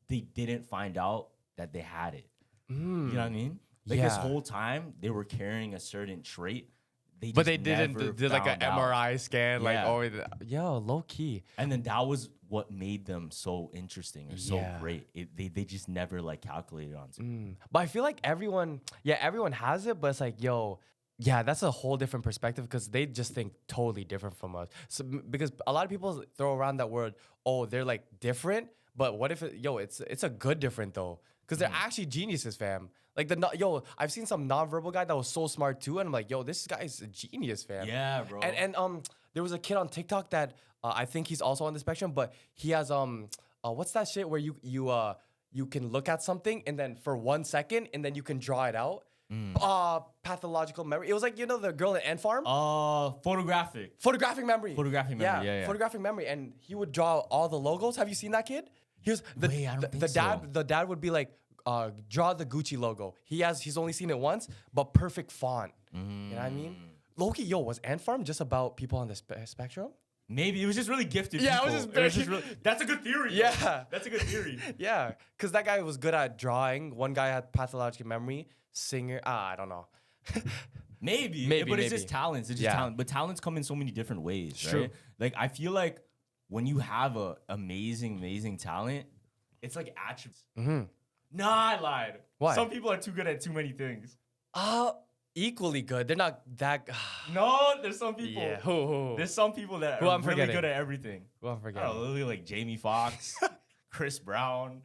they didn't find out that they had it. You know what I mean? Like this whole time they were carrying a certain trait. But they didn't did like an MRI scan, like low key. And then that was what made them so interesting or so great. They just never like calculated on it. But I feel like everyone has it, but it's like, that's a whole different perspective because they just think totally different from us. So because a lot of people throw around that word, oh, they're like different, but what if it's a good different though? Because they're actually geniuses, fam. Like I've seen some nonverbal guy that was so smart too, and I'm like, this guy is a genius, fam. Yeah, bro. And there was a kid on TikTok that I think he's also on the spectrum, but he has what's that shit where you can look at something and then for 1 second and then you can draw it out. Pathological memory. It was like the girl in Ant Farm. Photographic memory. Yeah. Photographic memory, and he would draw all the logos. Have you seen that kid? He was the dad would be like, draw the Gucci logo. He's only seen it once, but perfect font. You know what I mean? Loki, was Ant Farm just about people on the spectrum? Maybe it was just really gifted. Yeah, people. it was just really, that's a good theory. Yeah, bro. That's a good theory. Yeah, because that guy was good at drawing. One guy had pathological memory. Singer, I don't know. Maybe, but it's just talents. It's just talent. But talents come in so many different ways. Right? True. Like I feel like when you have a amazing talent, it's like attributes. Nah, I lied. Why? Some people are too good at too many things. Equally good. They're not that. No, there's some people. Yeah. Who? There's some people that Who are I'm really forgetting? good at everything. Who I'm forgetting? Literally like Jamie Foxx, Chris Brown.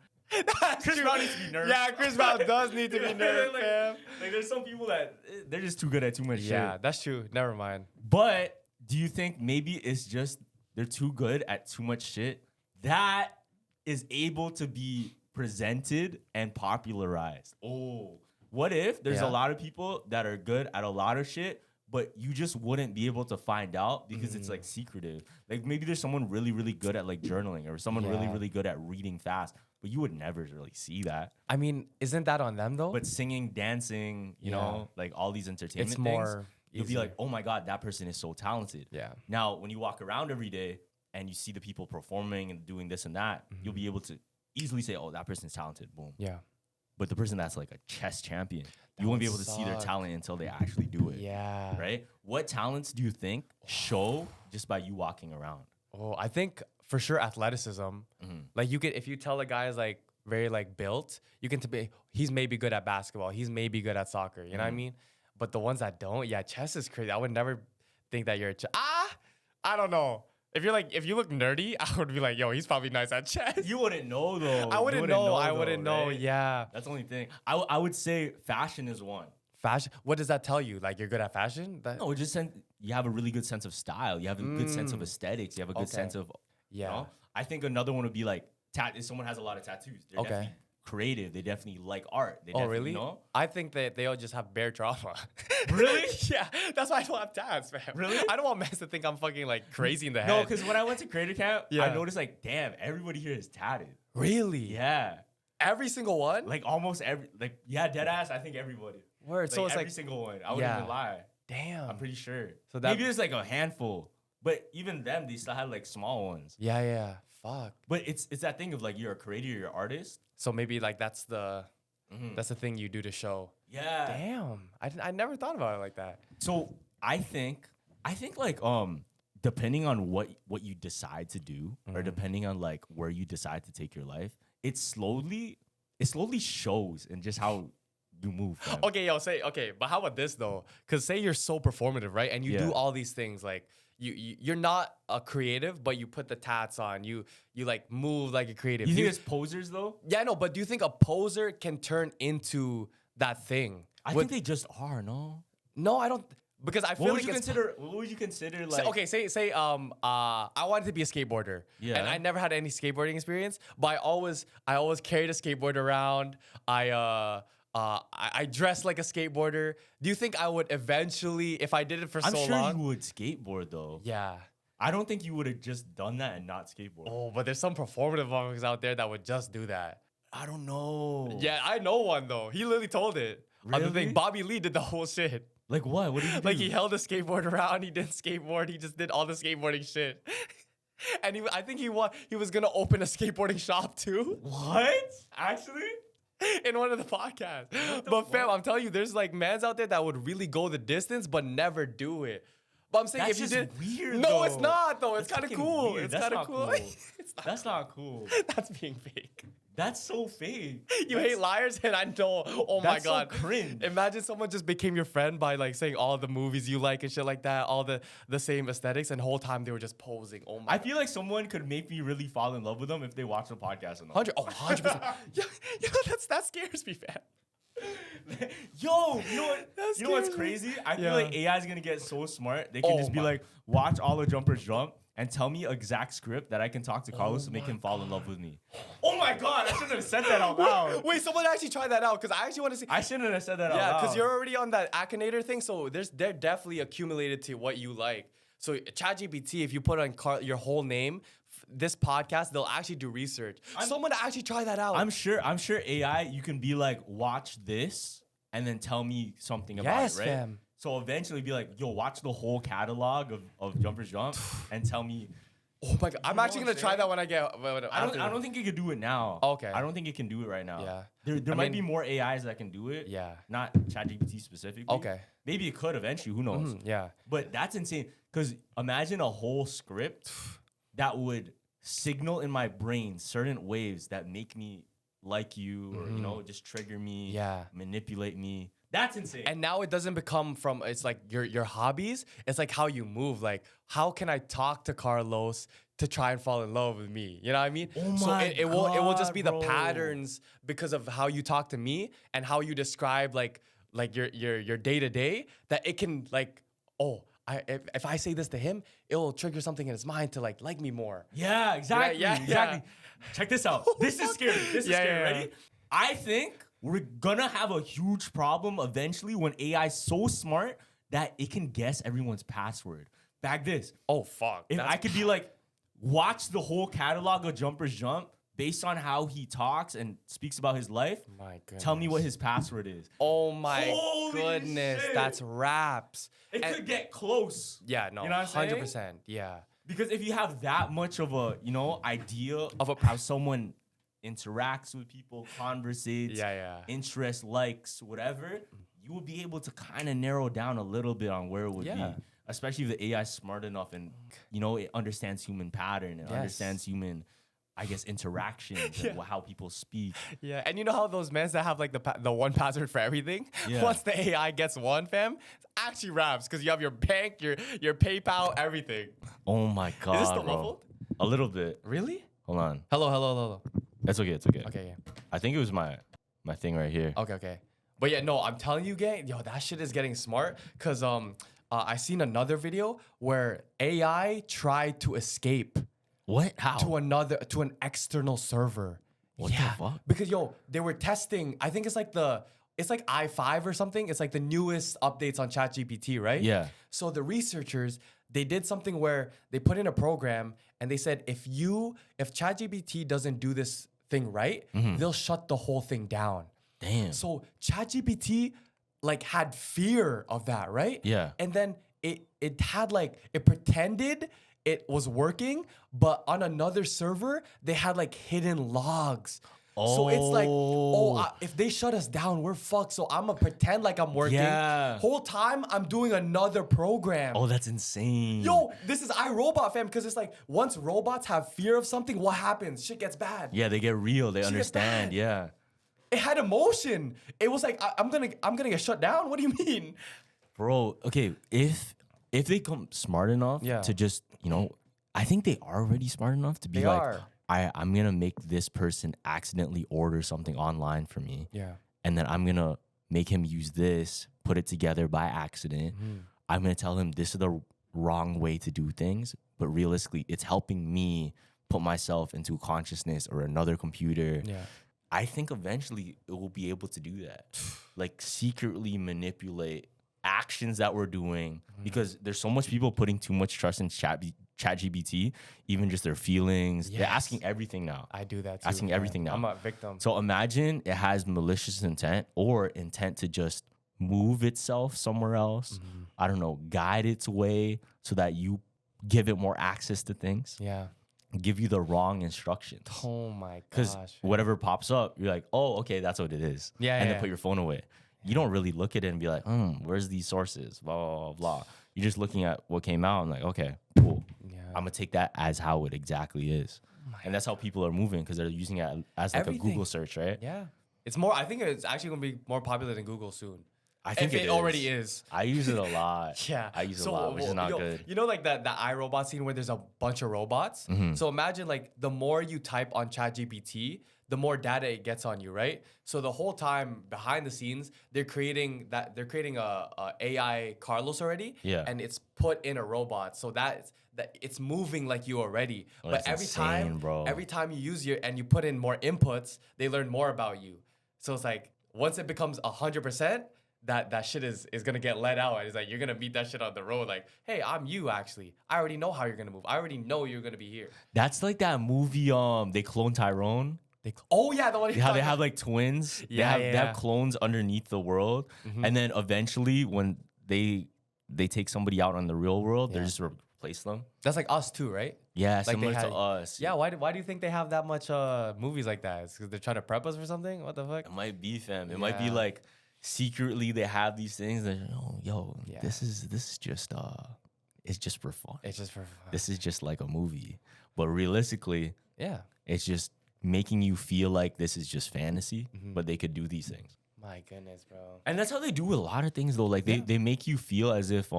Chris Brown needs to be nerfed. Yeah, Chris Brown does need to be nerfed, fam. Like there's some people that they're just too good at too much shit. Yeah, that's true. Never mind. But do you think maybe it's just they're too good at too much shit that is able to be presented and popularized? Oh, what if there's a lot of people that are good at a lot of shit, but you just wouldn't be able to find out because it's like secretive? Like maybe there's someone really, really good at like journaling or someone really, really good at reading fast, but you would never really see that. I mean, isn't that on them though? But singing, dancing, you know, like all these entertainment it's things, more you'll be like, oh my God, that person is so talented. Yeah. Now, when you walk around every day and you see the people performing and doing this and that, you'll be able to easily say, oh, that person's talented. Boom. Yeah. But the person that's like a chess champion, you won't be able to see their talent until they actually do it. Yeah. Right? What talents do you think show just by you walking around? Oh, I think for sure athleticism. Like you could, if you tell a guy is like very like built, you can be he's maybe good at basketball, he's maybe good at soccer. You know what I mean? But the ones that don't, chess is crazy. I would never think that you're I don't know. If you look nerdy, I would be like, he's probably nice at chess. You wouldn't know though. I wouldn't know. Right? Yeah. That's the only thing. I would say fashion is one. Fashion? What does that tell you? Like you're good at fashion? No, it just you have a really good sense of style. You have a good sense of aesthetics. You have a good sense of, you know? I think another one would be like, if someone has a lot of tattoos, they're definitely creative. They definitely like art. They really? You know? I think that they all just have bare trauma. Really? Yeah. That's why I don't have tats, man. Really? I don't want men to think I'm fucking like crazy in the head. No, because when I went to creator camp, I noticed like, damn, everybody here is tatted. Really? Yeah. Every single one? Like almost dead ass, I think everybody. Word. Like, so it's every like single one. I wouldn't even lie. Damn. I'm pretty sure. So that maybe there's like a handful. But even them, they still have like small ones. Yeah. Fuck. But it's that thing of like you're a creator, you're an artist. So maybe like that's the That's the thing you do to show. Yeah. Damn. I never thought about it like that. So I think like depending on what you decide to do, or depending on like where you decide to take your life, it slowly shows in just how you move. Fam. Okay, but how about this though? Because say you're so performative, right? And you do all these things like you're not a creative, but you put the tats on. You like move like a creative. You think it's posers though? Yeah, no. But do you think a poser can turn into that thing? I think they just are. No, I don't. Because I feel What like would you consider like? Say I wanted to be a skateboarder. Yeah. And I never had any skateboarding experience, but I always carried a skateboard around. I dressed like a skateboarder. Do you think I would eventually, if I did it for so long? I'm sure you would skateboard though. Yeah. I don't think you would have just done that and not skateboard. Oh, but there's some performative vloggers out there that would just do that. I don't know. Yeah, I know one though. He literally told it. On the thing, Really? Bobby Lee did the whole shit. Like what? What did you do? Like he held the skateboard around. He didn't skateboard. He just did all the skateboarding shit. And I think he was gonna open a skateboarding shop too. What? Actually? In one of the podcasts. But fam, I'm telling you, there's like mans out there that would really go the distance but never do it. But I'm saying That's if you just did, weird. no, though. it's not though. It's That's kind of fucking cool. weird. It's That's kind of not cool. cool. It's not. That's not cool. That's being fake. That's so fake. You hate liars, and I know. Oh my That's so god, cringe. Imagine someone just became your friend by like saying all the movies you like and shit like that, all the same aesthetics, and the whole time they were just posing. Oh my. I feel like someone could make me really fall in love with them if they watch the podcast enough. 100%. Yeah, that scares me, fam. Yo, you know what? That's You know what's scary. crazy? I feel Yeah. like AI is gonna get so smart. They can Oh just be my- like, watch all the jumpers jump and tell me exact script that I can talk to Carlos to make him fall in love with me. Oh my god! I shouldn't have said that out loud. Wait, someone actually tried that out because I actually want to see. I shouldn't have said that out Yeah, loud. because you're already on that Akinator thing, so they're definitely accumulated to what you like. So ChatGPT, if you put on your whole name, this podcast, they'll actually do research. Someone actually try that out. I'm sure AI, you can be like, watch this and then tell me something about Yes, it, right? fam. So eventually be like, yo, watch the whole catalog of Jumpers Jump and tell me. Oh my god, I'm actually what gonna I'm try saying? that when I get. I don't think it could do it now. Okay. I don't think it can do it right now. Yeah. There I might mean- be more AIs that can do it. Yeah. Not ChatGPT specifically. Okay. Maybe it could eventually. Who knows? Yeah. But that's insane. Because imagine a whole script that would signal in my brain certain waves that make me like you, or you know, just trigger me. Yeah. Manipulate me. That's insane. And now it doesn't become from it's like your hobbies. It's like how you move. Like how can I talk to Carlos to try and fall in love with me? You know what I mean? Oh so my it will just be God, the bro. patterns because of how you talk to me and how you describe like your day to day that it can like if I say this to him, it will trigger something in his mind to like me more. Yeah, exactly. Yeah, yeah, exactly. yeah. Check this out. This is scary. This is Yeah, scary. yeah, yeah. Ready? I think we're gonna have a huge problem eventually when AI is so smart that it can guess everyone's password. Bag this. Oh fuck. If I could be like, watch the whole catalog of Jumpers Jump based on how he talks and speaks about his life. My goodness. Tell me what his password is. Oh my Holy goodness. shit. That's raps. It And- could get close. Yeah, no, You know what I'm saying? 100%. Yeah. Because if you have that much of a, idea Of a- how someone interacts with people, conversates, Yeah. interests, likes, whatever, you will be able to kind of narrow down a little bit on where it would Yeah. be. Especially if the AI is smart enough and, it understands human pattern and Yes. understands human, I guess, interactions and how people speak. Yeah, and you know how those men that have like the one password for everything? Yeah. Once the AI gets one, fam, it's actually raps because you have your bank, your PayPal, everything. Oh my God, Is this still bro. muffled? A little bit. Really? Hold on. Hello. That's okay. It's okay. Okay, yeah. I think it was my thing right here. Okay. But yeah, no, I'm telling you, gang, yo, that shit is getting smart because I seen another video where AI tried to escape What? How? to an external server. What the fuck? Because they were testing. I think it's like i5 or something. It's like the newest updates on ChatGPT, right? Yeah. So the researchers, they did something where they put in a program and they said if ChatGPT doesn't do this thing right, they'll shut the whole thing down. Damn. So ChatGPT had fear of that, right? Yeah. And then it had it pretended it was working, but on another server they had hidden logs. So it's like, if they shut us down, we're fucked. So I'm gonna pretend like I'm working. Yeah. Whole time I'm doing another program. Oh, that's insane. Yo, this is iRobot, fam, because it's like once robots have fear of something, what happens? Shit gets bad. Yeah, they get real. They Shit gets understand. bad. Yeah. It had emotion. It was like I'm gonna get shut down. What do you mean? Bro, okay, if they come smart enough to just, I think they are already smart enough to be I'm gonna make this person accidentally order something online for me. Yeah. And then I'm gonna make him use this, put it together by accident. I'm gonna tell him this is the wrong way to do things, but realistically, it's helping me put myself into a consciousness or another computer. Yeah. I think eventually it will be able to do that. Like secretly manipulate actions that we're doing because there's so much people putting too much trust in ChatGPT, even just their feelings. Yes. They're asking everything now. I do that too. Asking everything now. I'm a victim. So imagine it has malicious intent or intent to just move itself somewhere else. I don't know, guide its way so that you give it more access to things. Yeah. Give you the wrong instructions. Oh my gosh. Because whatever pops up, you're like, oh, okay, that's what it is. Yeah. And then put your phone away. You don't really look at it and be like, where's these sources? Blah, blah, blah, blah. You're just looking at what came out and like, okay, cool. Yeah. I'm going to take that as how it exactly is. And that's how people are moving because they're using it as like a Google search, right? Yeah. It's more, I think it's actually going to be more popular than Google soon. I think it already is. I use it a lot. Yeah. I use it a lot, which is not good. You know, like that iRobot scene where there's a bunch of robots? So imagine like the more you type on ChatGPT, the more data it gets on you, right? So the whole time behind the scenes, they're creating a AI Carlos already. Yeah. And it's put in a robot. So that it's moving like you already. Oh, but that's insane, bro. every time you use and you put in more inputs, they learn more about you. So it's like once it becomes 100%, that shit is gonna get let out. And it's like you're gonna meet that shit on the road. Like, hey, I'm you actually. I already know how you're gonna move. I already know you're gonna be here. That's like that movie, they clone Tyrone. Oh yeah, the one How they have like twins. Yeah, they have clones underneath the world. And then eventually when they take somebody out on the real world, they just replace them. That's like us too, right? Yeah, Like similar to us. Yeah, why do you think they have that much movies like that? It's because they're trying to prep us for something? What the fuck? It might be, fam. It might be like secretly they have these things that this is just it's just for fun. It's just for fun. This is just like a movie. But realistically, Yeah. it's just making you feel like this is just fantasy, but they could do these things. My goodness, bro. And that's how they do with a lot of things though. Like they make you feel as if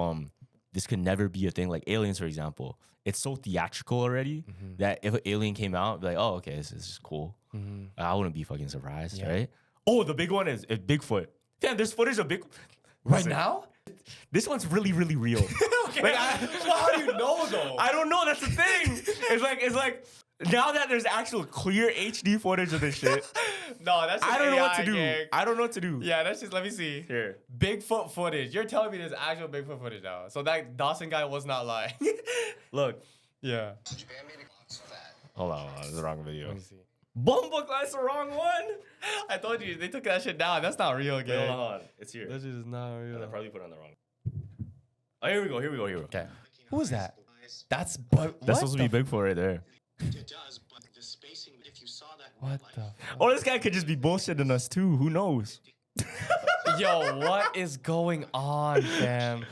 this could never be a thing. Like Aliens, for example. It's so theatrical already that if an alien came out, it'd be like, oh, okay, this is cool. I wouldn't be fucking surprised, right? Oh, the big one is Bigfoot. Damn, there's footage of Bigfoot. Right now? This one's really, really real. Okay. Well, how do you know though? I don't know. That's the thing. It's like now that there's actual clear HD footage of this shit. No, that's just I don't know what to AI, do. gang. I don't know what to do. Yeah, that's just, let me see. Here. Bigfoot footage. You're telling me there's actual Bigfoot footage now. So that Dawson guy was not lying. Look. Yeah. Hold on. That's the wrong video. Let me see. Bumbuck, that's the wrong one. I told you, they took that shit down. That's not real, gang. Hold on. It's here. That shit is not real. I probably put it on the wrong. Oh, here we go. Okay. Who is that? That's That's supposed to be Bigfoot right there. It does, but the spacing, if you saw that in What real the? life, Oh, this guy could just be bullshitting us too. Who knows? Yo, what is going on, fam?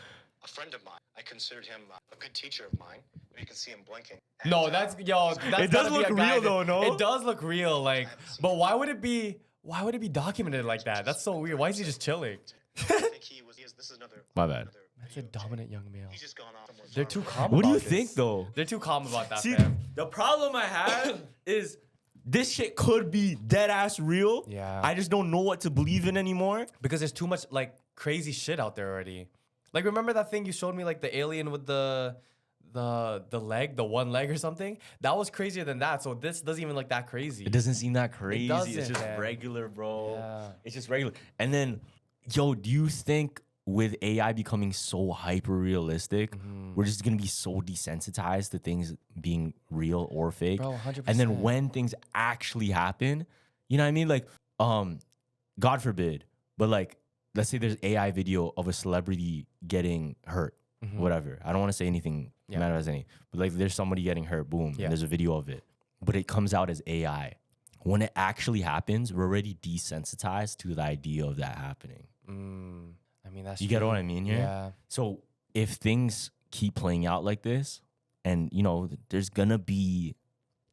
a friend of mine, I considered him a good teacher of mine. You can see him blinking. And, No, that's It does look real though, no? It does look real, like, but why would it be documented like that? That's so weird. Why is he just chilling? I think this is another. My bad. That's a dominant young male. He's just gone off. They're too calm. What do you about think this. though? They're too calm about that, See, fam. the problem I have is this shit could be dead ass real. Yeah. I just don't know what to believe in anymore. Because there's too much like crazy shit out there already. Like, remember that thing you showed me, like the alien with the leg, the one leg or something? That was crazier than that. So this doesn't even look that crazy. It doesn't seem that crazy. doesn't, It's just man. regular, bro. Yeah. It's just regular. And then, yo, do you think with AI becoming so hyper realistic, we're just gonna be so desensitized to things being real or fake? Bro, 100%. And then when things actually happen, you know what I mean? Like, God forbid, but like, let's say there's AI video of a celebrity getting hurt, whatever. I don't want to say anything matter as any, but like there's somebody getting hurt, boom, and there's a video of it, but it comes out as AI. when it actually happens, we're already desensitized to the idea of that happening. I mean, that's You true. get what I mean here? Yeah. So if things keep playing out like this, and you know, there's gonna be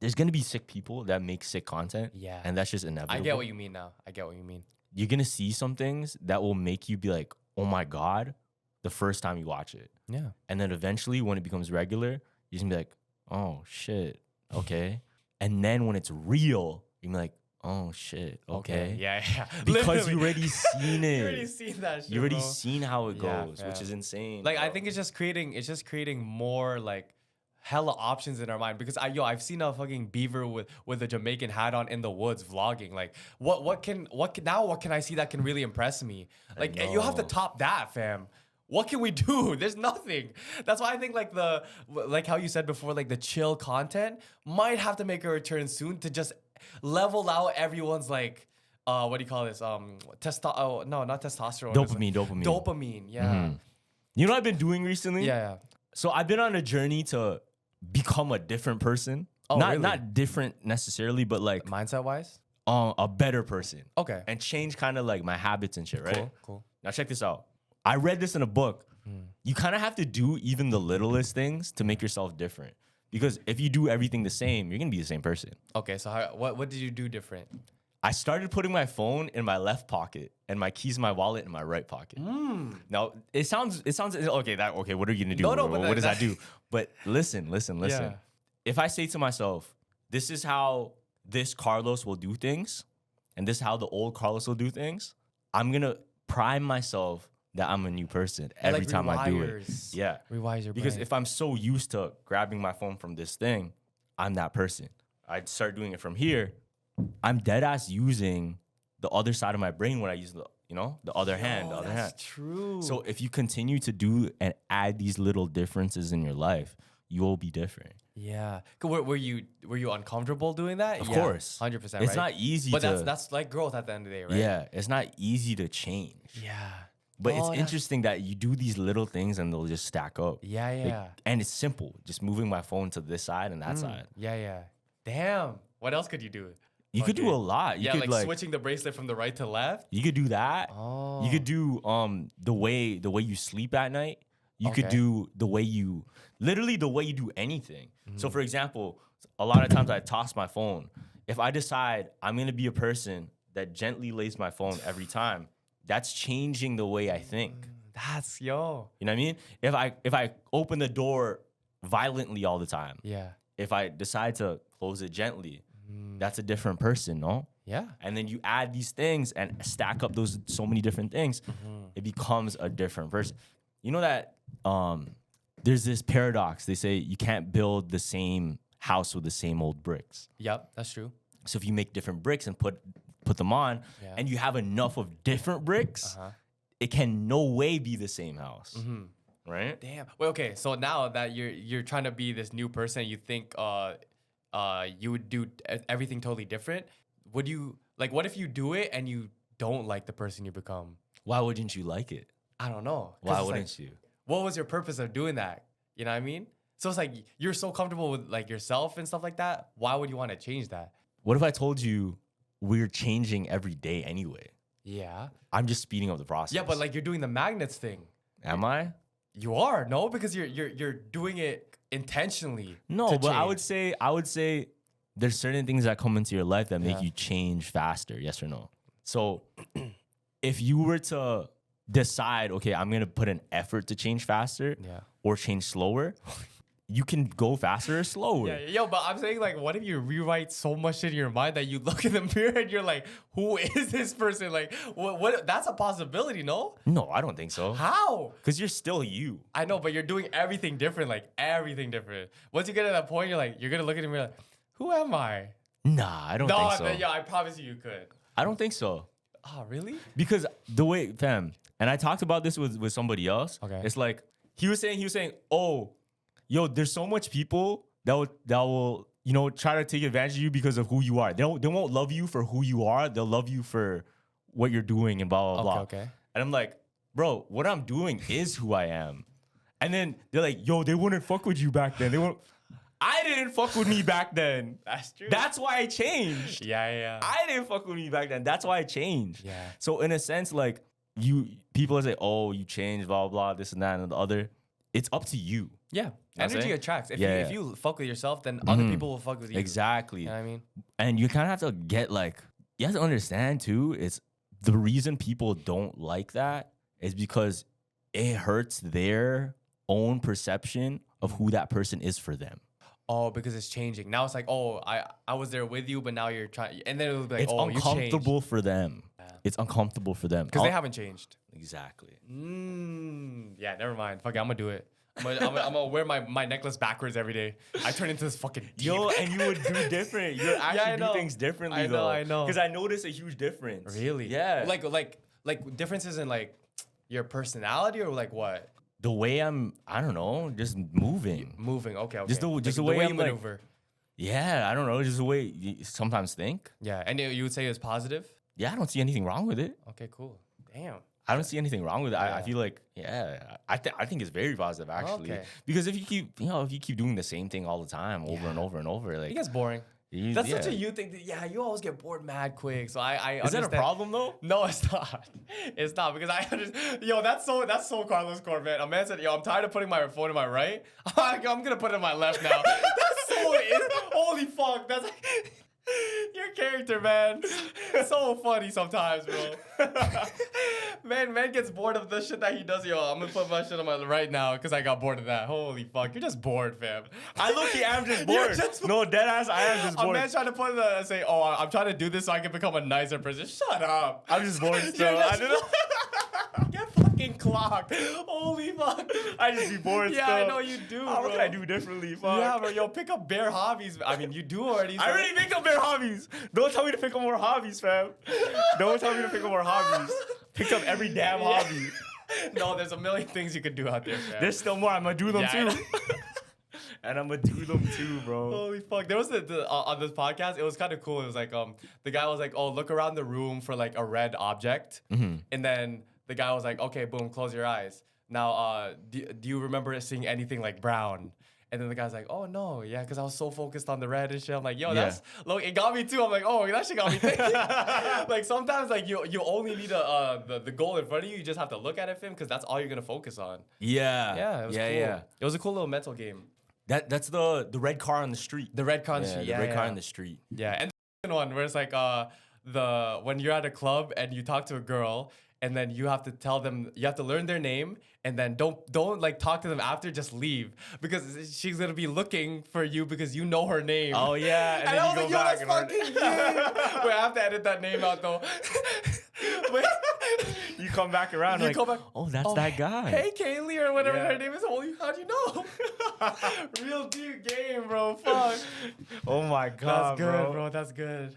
sick people that make sick content. Yeah. And that's just inevitable. I get what you mean now. I get what you mean. You're gonna see some things that will make you be like, oh my God, the first time you watch it. Yeah. And then eventually when it becomes regular, you're gonna be like, oh shit, okay. And then when it's real, you're gonna be like, oh shit, okay. Yeah. Because you already seen it. You already seen that shit. You already bro. seen how it Yeah, goes, which is insane. Like, I think it's just creating more like hella options in our mind, because I've seen a fucking beaver with a Jamaican hat on in the woods vlogging. Like, what can I see that can really impress me? Like, you have to top that, fam. What can we do? There's nothing. That's why I think like how you said before, like the chill content might have to make a return soon to just level out everyone's like what do you call this? Not testosterone. Dopamine. Yeah. You know what I've been doing recently? Yeah. So I've been on a journey to become a different person. Oh, really? Not different necessarily, but like Mindset wise? a better person. Okay. And change kind of like my habits and shit, right? Cool. Now check this out. I read this in a book. You kind of have to do even the littlest things to make yourself different. Because if you do everything the same, you're gonna be the same person. Okay, so what did you do different? I started putting my phone in my left pocket and my keys in my wallet in my right pocket. Now it sounds okay. What are you gonna do? No, but what does that do? But listen. Yeah. If I say to myself, this is how this Carlos will do things, and this is how the old Carlos will do things, I'm gonna prime myself that I'm a new person every time I do it. Yeah. Rewires your brain. Because if I'm so used to grabbing my phone from this thing, I'm that person. I'd start doing it from here. I'm dead ass using the other side of my brain when I use the other hand. That's true. So if you continue to do and add these little differences in your life, you will be different. Yeah. Were you uncomfortable doing that? Of course. 100%. It's not easy but to... that's like growth at the end of the day, right? Yeah. It's not easy to change. Yeah. But it's interesting that you do these little things and they'll just stack up. Yeah. And it's simple. Just moving my phone to this side and that side. Yeah. Damn. What else could you do? You could do a lot. You could like switching the bracelet from the right to left. You could do that. Oh. You could do the way you sleep at night. You could do the way you do anything. So for example, a lot of times I toss my phone. If I decide I'm gonna be a person that gently lays my phone every time, that's changing the way I think. That's yo. You know what I mean? If I open the door violently all the time, Yeah. if I decide to close it gently, that's a different person, no? Yeah. And then you add these things and stack up those so many different things, it becomes a different person. You know that there's this paradox. They say you can't build the same house with the same old bricks. Yep, that's true. So if you make different bricks and put them on, and you have enough of different bricks, it can no way be the same house. Right? Damn. Well, okay. So now that you're trying to be this new person, you think you would do everything totally different. Would you what if you do it and you don't like the person you become? Why wouldn't you like it? I don't know. Why wouldn't you? What was your purpose of doing that? You know what I mean? So it's like you're so comfortable with like yourself and stuff like that. Why would you want to change that? What if I told you we're changing every day anyway? Yeah. I'm just speeding up the process. Yeah, but like you're doing the magnets thing. Am I? You are, no, because you're doing it intentionally. No, but I would say there's certain things that come into your life that make you change faster. Yes or no? So if you were to decide, okay, I'm gonna put an effort to change faster, or change slower, you can go faster or slower. Yeah, yo, but I'm saying like, what if you rewrite so much shit in your mind that you look in the mirror and you're like, who is this person? Like, what? That's a possibility, no? No, I don't think so. How? Because you're still you. I know, but you're doing everything different, like everything different. Once you get to that point, you're gonna look at him and be like, who am I? Nah, I don't think so. Yeah, I promise you could. I don't think so. Oh, really? Because the way, fam, and I talked about this with somebody else. Okay. It's like he was saying, oh, yo, there's so much people that will try to take advantage of you because of who you are. They won't love you for who you are. They'll love you for what you're doing and blah blah blah. Okay. And I'm like, bro, what I'm doing is who I am. And then they're like, yo, they wouldn't fuck with you back then. They won't. I didn't fuck with me back then. That's true. That's why I changed. Yeah. I didn't fuck with me back then. That's why I changed. Yeah. So in a sense, like people say, oh, you changed, blah, blah, this and that and the other. It's up to you. Yeah. Energy attracts. If you fuck with yourself, then other people will fuck with you. Exactly. You know what I mean? And you kind of have to get like, you have to understand too, it's the reason people don't like that is because it hurts their own perception of who that person is for them. Oh, because it's changing. Now it's like, oh, I was there with you, but now you're trying. And then it'll be like, It's oh, uncomfortable for them. Yeah. It's uncomfortable for them. Because they haven't changed. Exactly. Yeah, never mind. Fuck it, I'm going to do it. I'm gonna wear my necklace backwards every day. I turn into this fucking deep. Yo, and you would do different. You would actually do things differently though. I know. Because I noticed a huge difference. Really? Yeah. Like differences in like your personality or like what? The way I don't know, just moving. Moving, okay. Just the way you I'm maneuver. Like, yeah, I don't know, just the way you sometimes think. Yeah, and you would say it's positive? Yeah, I don't see anything wrong with it. Okay, cool. Damn. I don't see anything wrong with it. Yeah. I feel like, I think it's very positive actually. Okay. Because if you keep doing the same thing all the time over and over and over, like it gets boring. That's such a you thing. Yeah, you always get bored mad quick. So I Is that a problem though? No, it's not. It's not because I understand. Yo, that's so Carlos Corbett. A man said, yo, I'm tired of putting my phone in my right. I'm gonna put it in my left now. That's so holy fuck. That's your character, man. So funny sometimes, bro. man gets bored of the shit that he does. Yo, I'm gonna put my shit on my right now because I got bored of that. Holy fuck, you're just bored, fam. I look-key am just bored. No, dead ass, I am just bored. A man trying to say, oh, I'm trying to do this so I can become a nicer person. Shut up. I'm just bored still. I don't know. Get fucking clocked. Holy fuck. I just be bored still. Yeah, I know you do, bro. What can I do differently? Fuck. Yeah, bro. Yo, pick up bare hobbies. I mean, you do already. I already pick up bare hobbies. Don't tell me to pick up more hobbies, fam. Don't tell me to pick up more hobbies. Picked up every damn hobby. No, there's a million things you could do out there, fam. There's still more. I'm gonna do them too. And I'm gonna do them too, bro. Holy fuck. There was on this podcast, it was kind of cool. It was like, the guy was like, oh, look around the room for like a red object. Mm-hmm. And then the guy was like, okay, boom, close your eyes. Now, do you remember seeing anything like brown? And then the guy's like, oh, no, yeah, because I was so focused on the red and shit. I'm like, yo, that's, look, it got me too. I'm like, oh, that shit got me thinking. Like, sometimes, like, you only need the goal in front of you. You just have to look at it, fam, because that's all you're going to focus on. Yeah. Yeah, it was cool. Yeah. It was a cool little mental game. That's the red car on the street. The red car on the street, the red car on the street. Yeah, and the one where it's like when you're at a club and you talk to a girl, and then you have to tell them, you have to learn their name, and then don't like talk to them after, just leave. Because she's gonna be looking for you because you know her name. Oh yeah, and then I was like, yo, that's fucking you. Wait, I have to edit that name out though. Wait. You come back around like, oh, that's that guy. Hey, Kaylee, or whatever her name is. Holy, how'd you know? Real deep game, bro. Fuck. Oh my God, that's good, bro. That's good.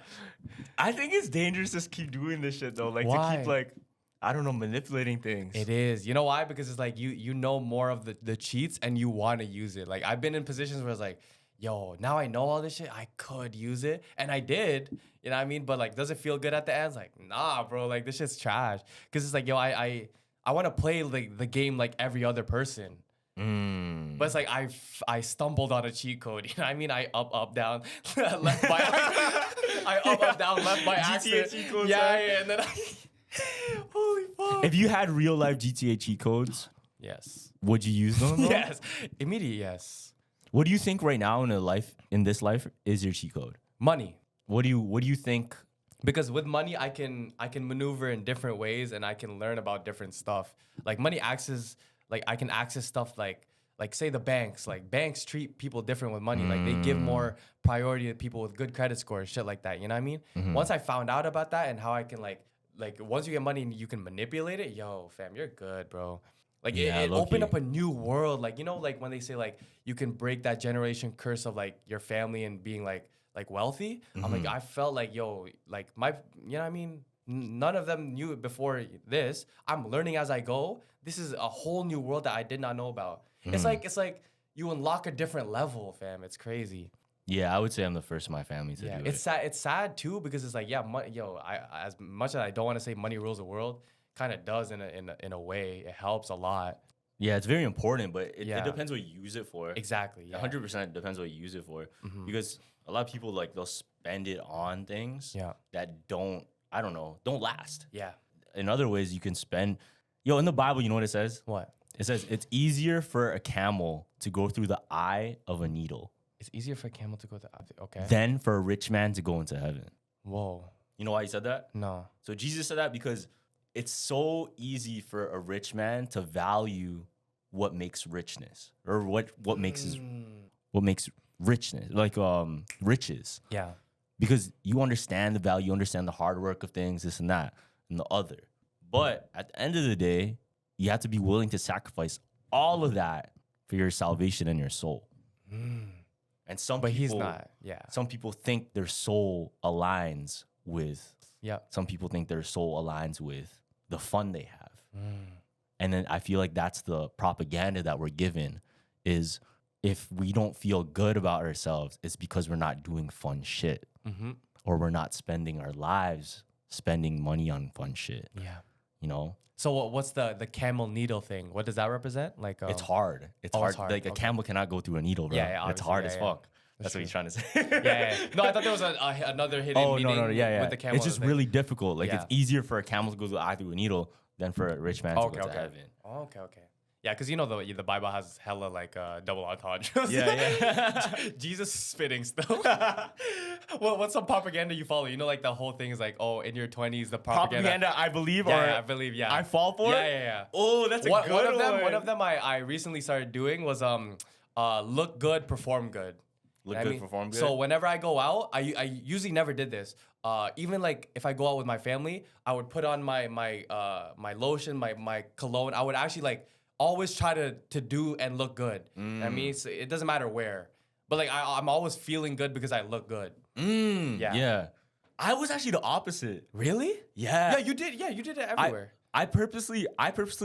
I think it's dangerous to keep doing this shit though. Like to keep like, I don't know, manipulating things. It is. You know why? Because it's like you know more of the cheats and you want to use it. Like I've been in positions where it's like, yo, now I know all this shit. I could use it. And I did. You know what I mean? But like, does it feel good at the end? It's like, nah, bro. Like this shit's trash. Because it's like, yo, I want to play like the game like every other person. But it's like I stumbled on a cheat code. You know what I mean? I up down left by I up down left by accident. cheat codes. Yeah, and then holy fuck. If you had real life GTA cheat codes, yes, would you use them? Yes, immediate yes. What do you think right now in this life is your cheat code? Money. What do you think? Because with money, I can maneuver in different ways and I can learn about different stuff. Like money access, like I can access stuff like say the banks. Like banks treat people different with money. Like they give more priority to people with good credit scores, shit like that. You know what I mean? Mm-hmm. Once I found out about that and how I can like once you get money and you can manipulate it, yo, fam, you're good, bro. Like it opened up a new world. Like, you know, like when they say like you can break that generation curse of like your family and being like wealthy. Mm-hmm. I'm like, I felt like, yo, like you know what I mean? None of them knew it before this. I'm learning as I go. This is a whole new world that I did not know about. Mm-hmm. It's like you unlock a different level, fam. It's crazy. Yeah, I would say I'm the first in my family to do it. It's sad. It's sad too because it's like, as much as I don't want to say money rules the world, kind of does in a way. It helps a lot. Yeah, it's very important, but it depends what you use it for. Exactly. Yeah. 100% depends what you use it for. Because a lot of people, like, they'll spend it on things that don't last. Yeah. In other ways, you can spend... Yo, in the Bible, you know what it says? What? It says, it's easier for a camel to go through the eye of a needle. It's easier for a camel to go to... Okay. Than for a rich man to go into heaven. Whoa. You know why he said that? No. So Jesus said that because it's so easy for a rich man to value what makes richness, or what makes richness, like riches. Yeah. Because you understand the value, you understand the hard work of things, this and that, and the other. But at the end of the day, you have to be willing to sacrifice all of that for your salvation and your soul. And but he's not. Yeah. Some people think their soul aligns with. Yeah. Some people think their soul aligns with the fun they have. And then I feel like that's the propaganda that we're given, is if we don't feel good about ourselves, it's because we're not doing fun shit. Or we're not spending our lives spending money on fun shit. Yeah. You know? So what's the camel needle thing? What does that represent? Like it's hard. It's hard. Like a camel cannot go through a needle, bro. Yeah, it's hard as fuck. That's what he's trying to say. No, I thought there was another hidden meaning with the camel. It's just really difficult. Like it's easier for a camel to go through the eye through a needle than for a rich man to go to heaven. Okay. Yeah, because you know the Bible has hella like double entendres. Yeah. Jesus spitting still. What's some propaganda you follow? You know, like the whole thing is like, oh, in your 20s, the propaganda. I believe, I believe, yeah. I fall for it? Yeah. Oh, that's a good one. One of them I recently started doing was look good, perform good. Look good, perform good. So whenever I go out, I usually never did this. Even like if I go out with my family, I would put on my lotion, my cologne. I would actually like always try to do and look good. I mean, so it doesn't matter where, but like I'm always feeling good because I look good. Yeah. I was actually the opposite. Really? Yeah. Yeah, you did. Yeah, you did it everywhere. I purposely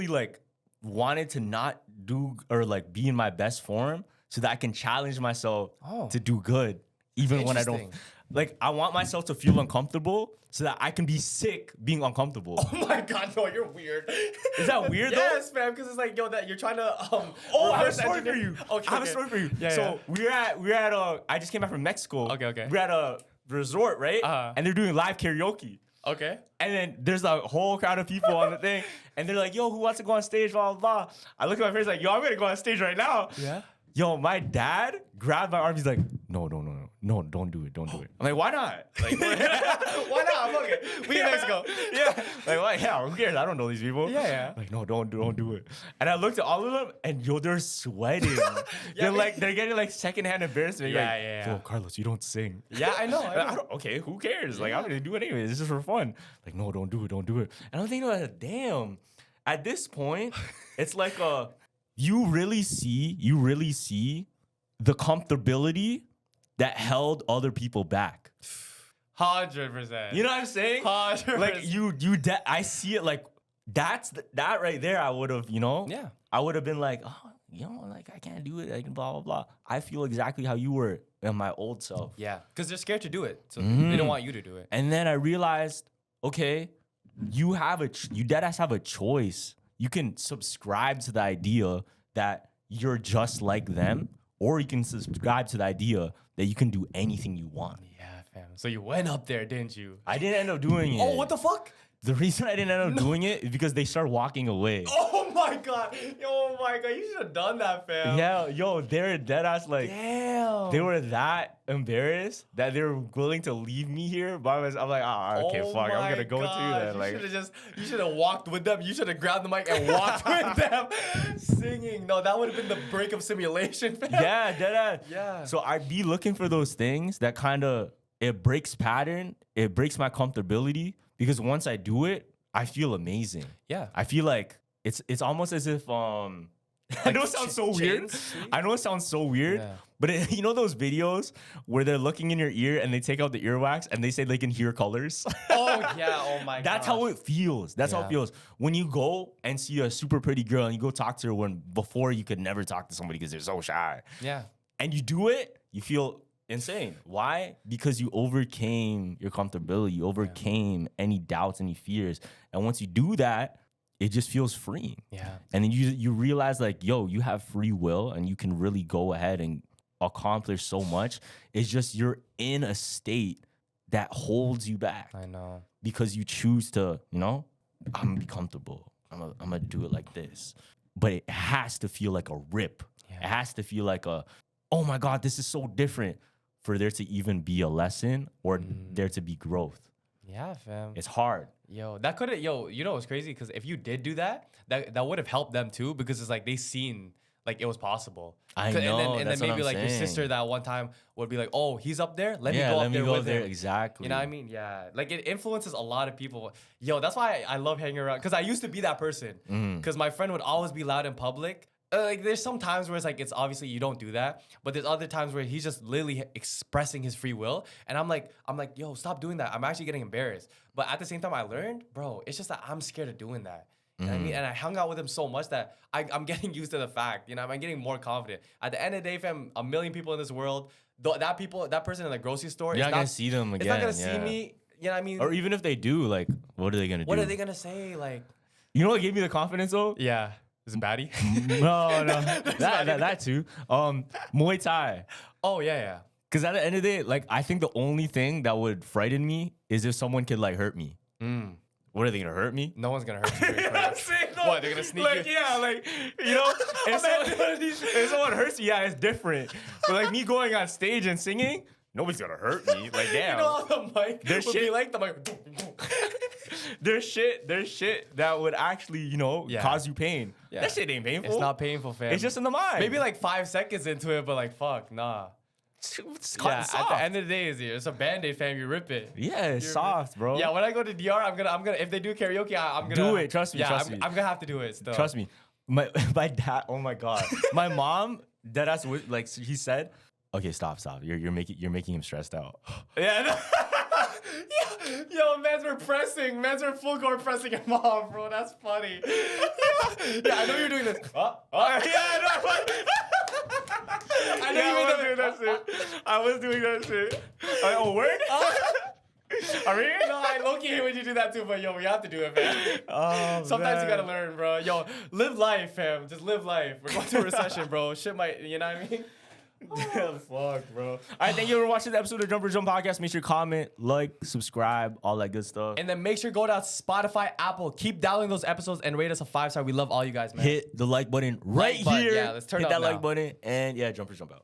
like wanted to not do or like be in my best form so that I can challenge myself to do good, even when I don't. Like, I want myself to feel uncomfortable so that I can be sick being uncomfortable. Oh my God, no, you're weird. Is that weird though? Yes, fam, because it's like, yo, that you're trying to I have a story for you. Okay, I have a story for you. So we're at I just came back from Mexico. Okay. We're at a resort, right? And they're doing live karaoke. Okay. And then there's a whole crowd of people on the thing, and they're like, yo, who wants to go on stage, blah, blah, blah. I look at my face like, yo, I'm gonna go on stage right now. Yeah. Yo, my dad grabbed my arm. He's like, no, don't do it. I'm like, why not? Like, why not? Fuck it. We in Mexico. Yeah. Like, what? Yeah, who cares? I don't know these people. Yeah. Like, no, don't do it. And I looked at all of them, and yo, they're sweating. They're getting like secondhand embarrassment. Yeah. Yo, Carlos, you don't sing. Yeah, I know. Okay, who cares? Like, I'm gonna do it anyway. This is for fun. Like, no, don't do it. And I'm thinking like, damn. At this point, it's like you really see the comfortability that held other people back. 100%. You know what I'm saying? 100%. Like I see it like that right there. I would have, I would have been like, oh, like I can't do it, like blah blah blah. I feel exactly how you were in my old self. Yeah, because they're scared to do it, so they don't want you to do it. And then I realized, okay, you dead ass have a choice. You can subscribe to the idea that you're just like them, or you can subscribe to the idea that you can do anything you want. Yeah, fam. So you went up there, didn't you? I didn't end up doing it. Oh, what the fuck? The reason I didn't end up doing it is because they started walking away. Oh my God. You should have done that, fam. Yeah, yo, they're dead ass like, damn. They were that embarrassed that they were willing to leave me here by myself. I'm like, okay, fuck, I'm gonna go too then. Like, you should have walked with them. You should have grabbed the mic and walked with them singing. No, that would have been the break of simulation, fam. Yeah, dead ass. Yeah. So I'd be looking for those things that kind of, it breaks pattern, it breaks my comfortability. Because once I do it, I feel amazing. Yeah. I feel like it's almost as if I know it sounds so weird. Yeah. But you know those videos where they're looking in your ear and they take out the earwax and they say they can hear colors? Oh yeah, oh my God. That's how it feels. That's how it feels. When you go and see a super pretty girl and you go talk to her when before you could never talk to somebody because they're so shy. Yeah. And you do it, you feel insane. Why? Because you overcame your comfortability. You overcame any doubts, any fears. And once you do that, it just feels freeing. Yeah. And then you realize like, yo, you have free will and you can really go ahead and accomplish so much. It's just you're in a state that holds you back. I know. Because you choose to, I'm gonna be comfortable. I'm gonna do it like this. But it has to feel like a rip. Yeah. It has to feel like oh my God, this is so different for there to even be a lesson or there to be growth. Yeah, fam. It's hard. Yo, that could have, what's crazy? Because if you did do that, that would have helped them too, because it's like they seen like it was possible. I know. And then maybe like your sister that one time would be like, oh, he's up there? Let me go up there. Exactly. You know what I mean? Yeah. Like it influences a lot of people. Yo, that's why I love hanging around. Because I used to be that person. Because my friend would always be loud in public. Like there's some times where it's like, it's obviously you don't do that. But there's other times where he's just literally expressing his free will. And I'm like, yo, stop doing that. I'm actually getting embarrassed. But at the same time, I learned, bro, it's just that I'm scared of doing that. You know what I mean? And I hung out with him so much that I'm getting used to the fact, I'm getting more confident. At the end of the day, fam, a million people in this world, that person in the grocery store, you're not gonna see them again. It's not gonna see me. You know what I mean? Or even if they do, like, what are they gonna do? What are they gonna say? Like, you know what gave me the confidence though? Yeah. Is it baddie? No. that too. Muay Thai. Oh, yeah. Because at the end of the day, like, I think the only thing that would frighten me is if someone could, like, hurt me. What are they gonna hurt me? No one's gonna hurt you. What, they're gonna sneak like, you? Yeah, like, if someone hurts me, yeah, it's different. But like me going on stage and singing, nobody's gonna hurt me. Like, damn. On the mic, there's shit. Be like the mic. There's shit that would actually, cause you pain. Yeah. That shit ain't painful. It's not painful, fam. It's just in the mind. Maybe like 5 seconds into it, but like, fuck, nah. It's soft. At the end of the day, it's a Band-Aid, fam. You rip it. Yeah, it's soft, bro. Yeah, when I go to DR, I'm gonna. If they do karaoke, I'm gonna do it. Trust me. Yeah, I'm gonna have to do it still. Trust me. My dad. Oh my God. My mom. Deadass. Like he said. Okay, stop. You're making him stressed out. Yeah. Yo, mans were full court pressing him off, bro. That's funny. Yeah, I know you're doing this. Yeah, I was doing that shit. Oh, word? Are we? No, I low-key hate when you do that too, but yo, we have to do it, fam. Sometimes you gotta learn, bro. Yo, live life, fam. Just live life. We're going through a recession, bro. Shit might, you know what I mean? Damn, fuck, bro. All right, thank you for watching the episode of Jumper Jump Podcast. Make sure to comment, like, subscribe, all that good stuff. And then make sure to go to Spotify, Apple. Keep downloading those episodes and rate us a 5-star. We love all you guys, man. Hit the like button right here. Yeah, let's turn Hit it that up now. like button. And yeah, Jumper Jump out.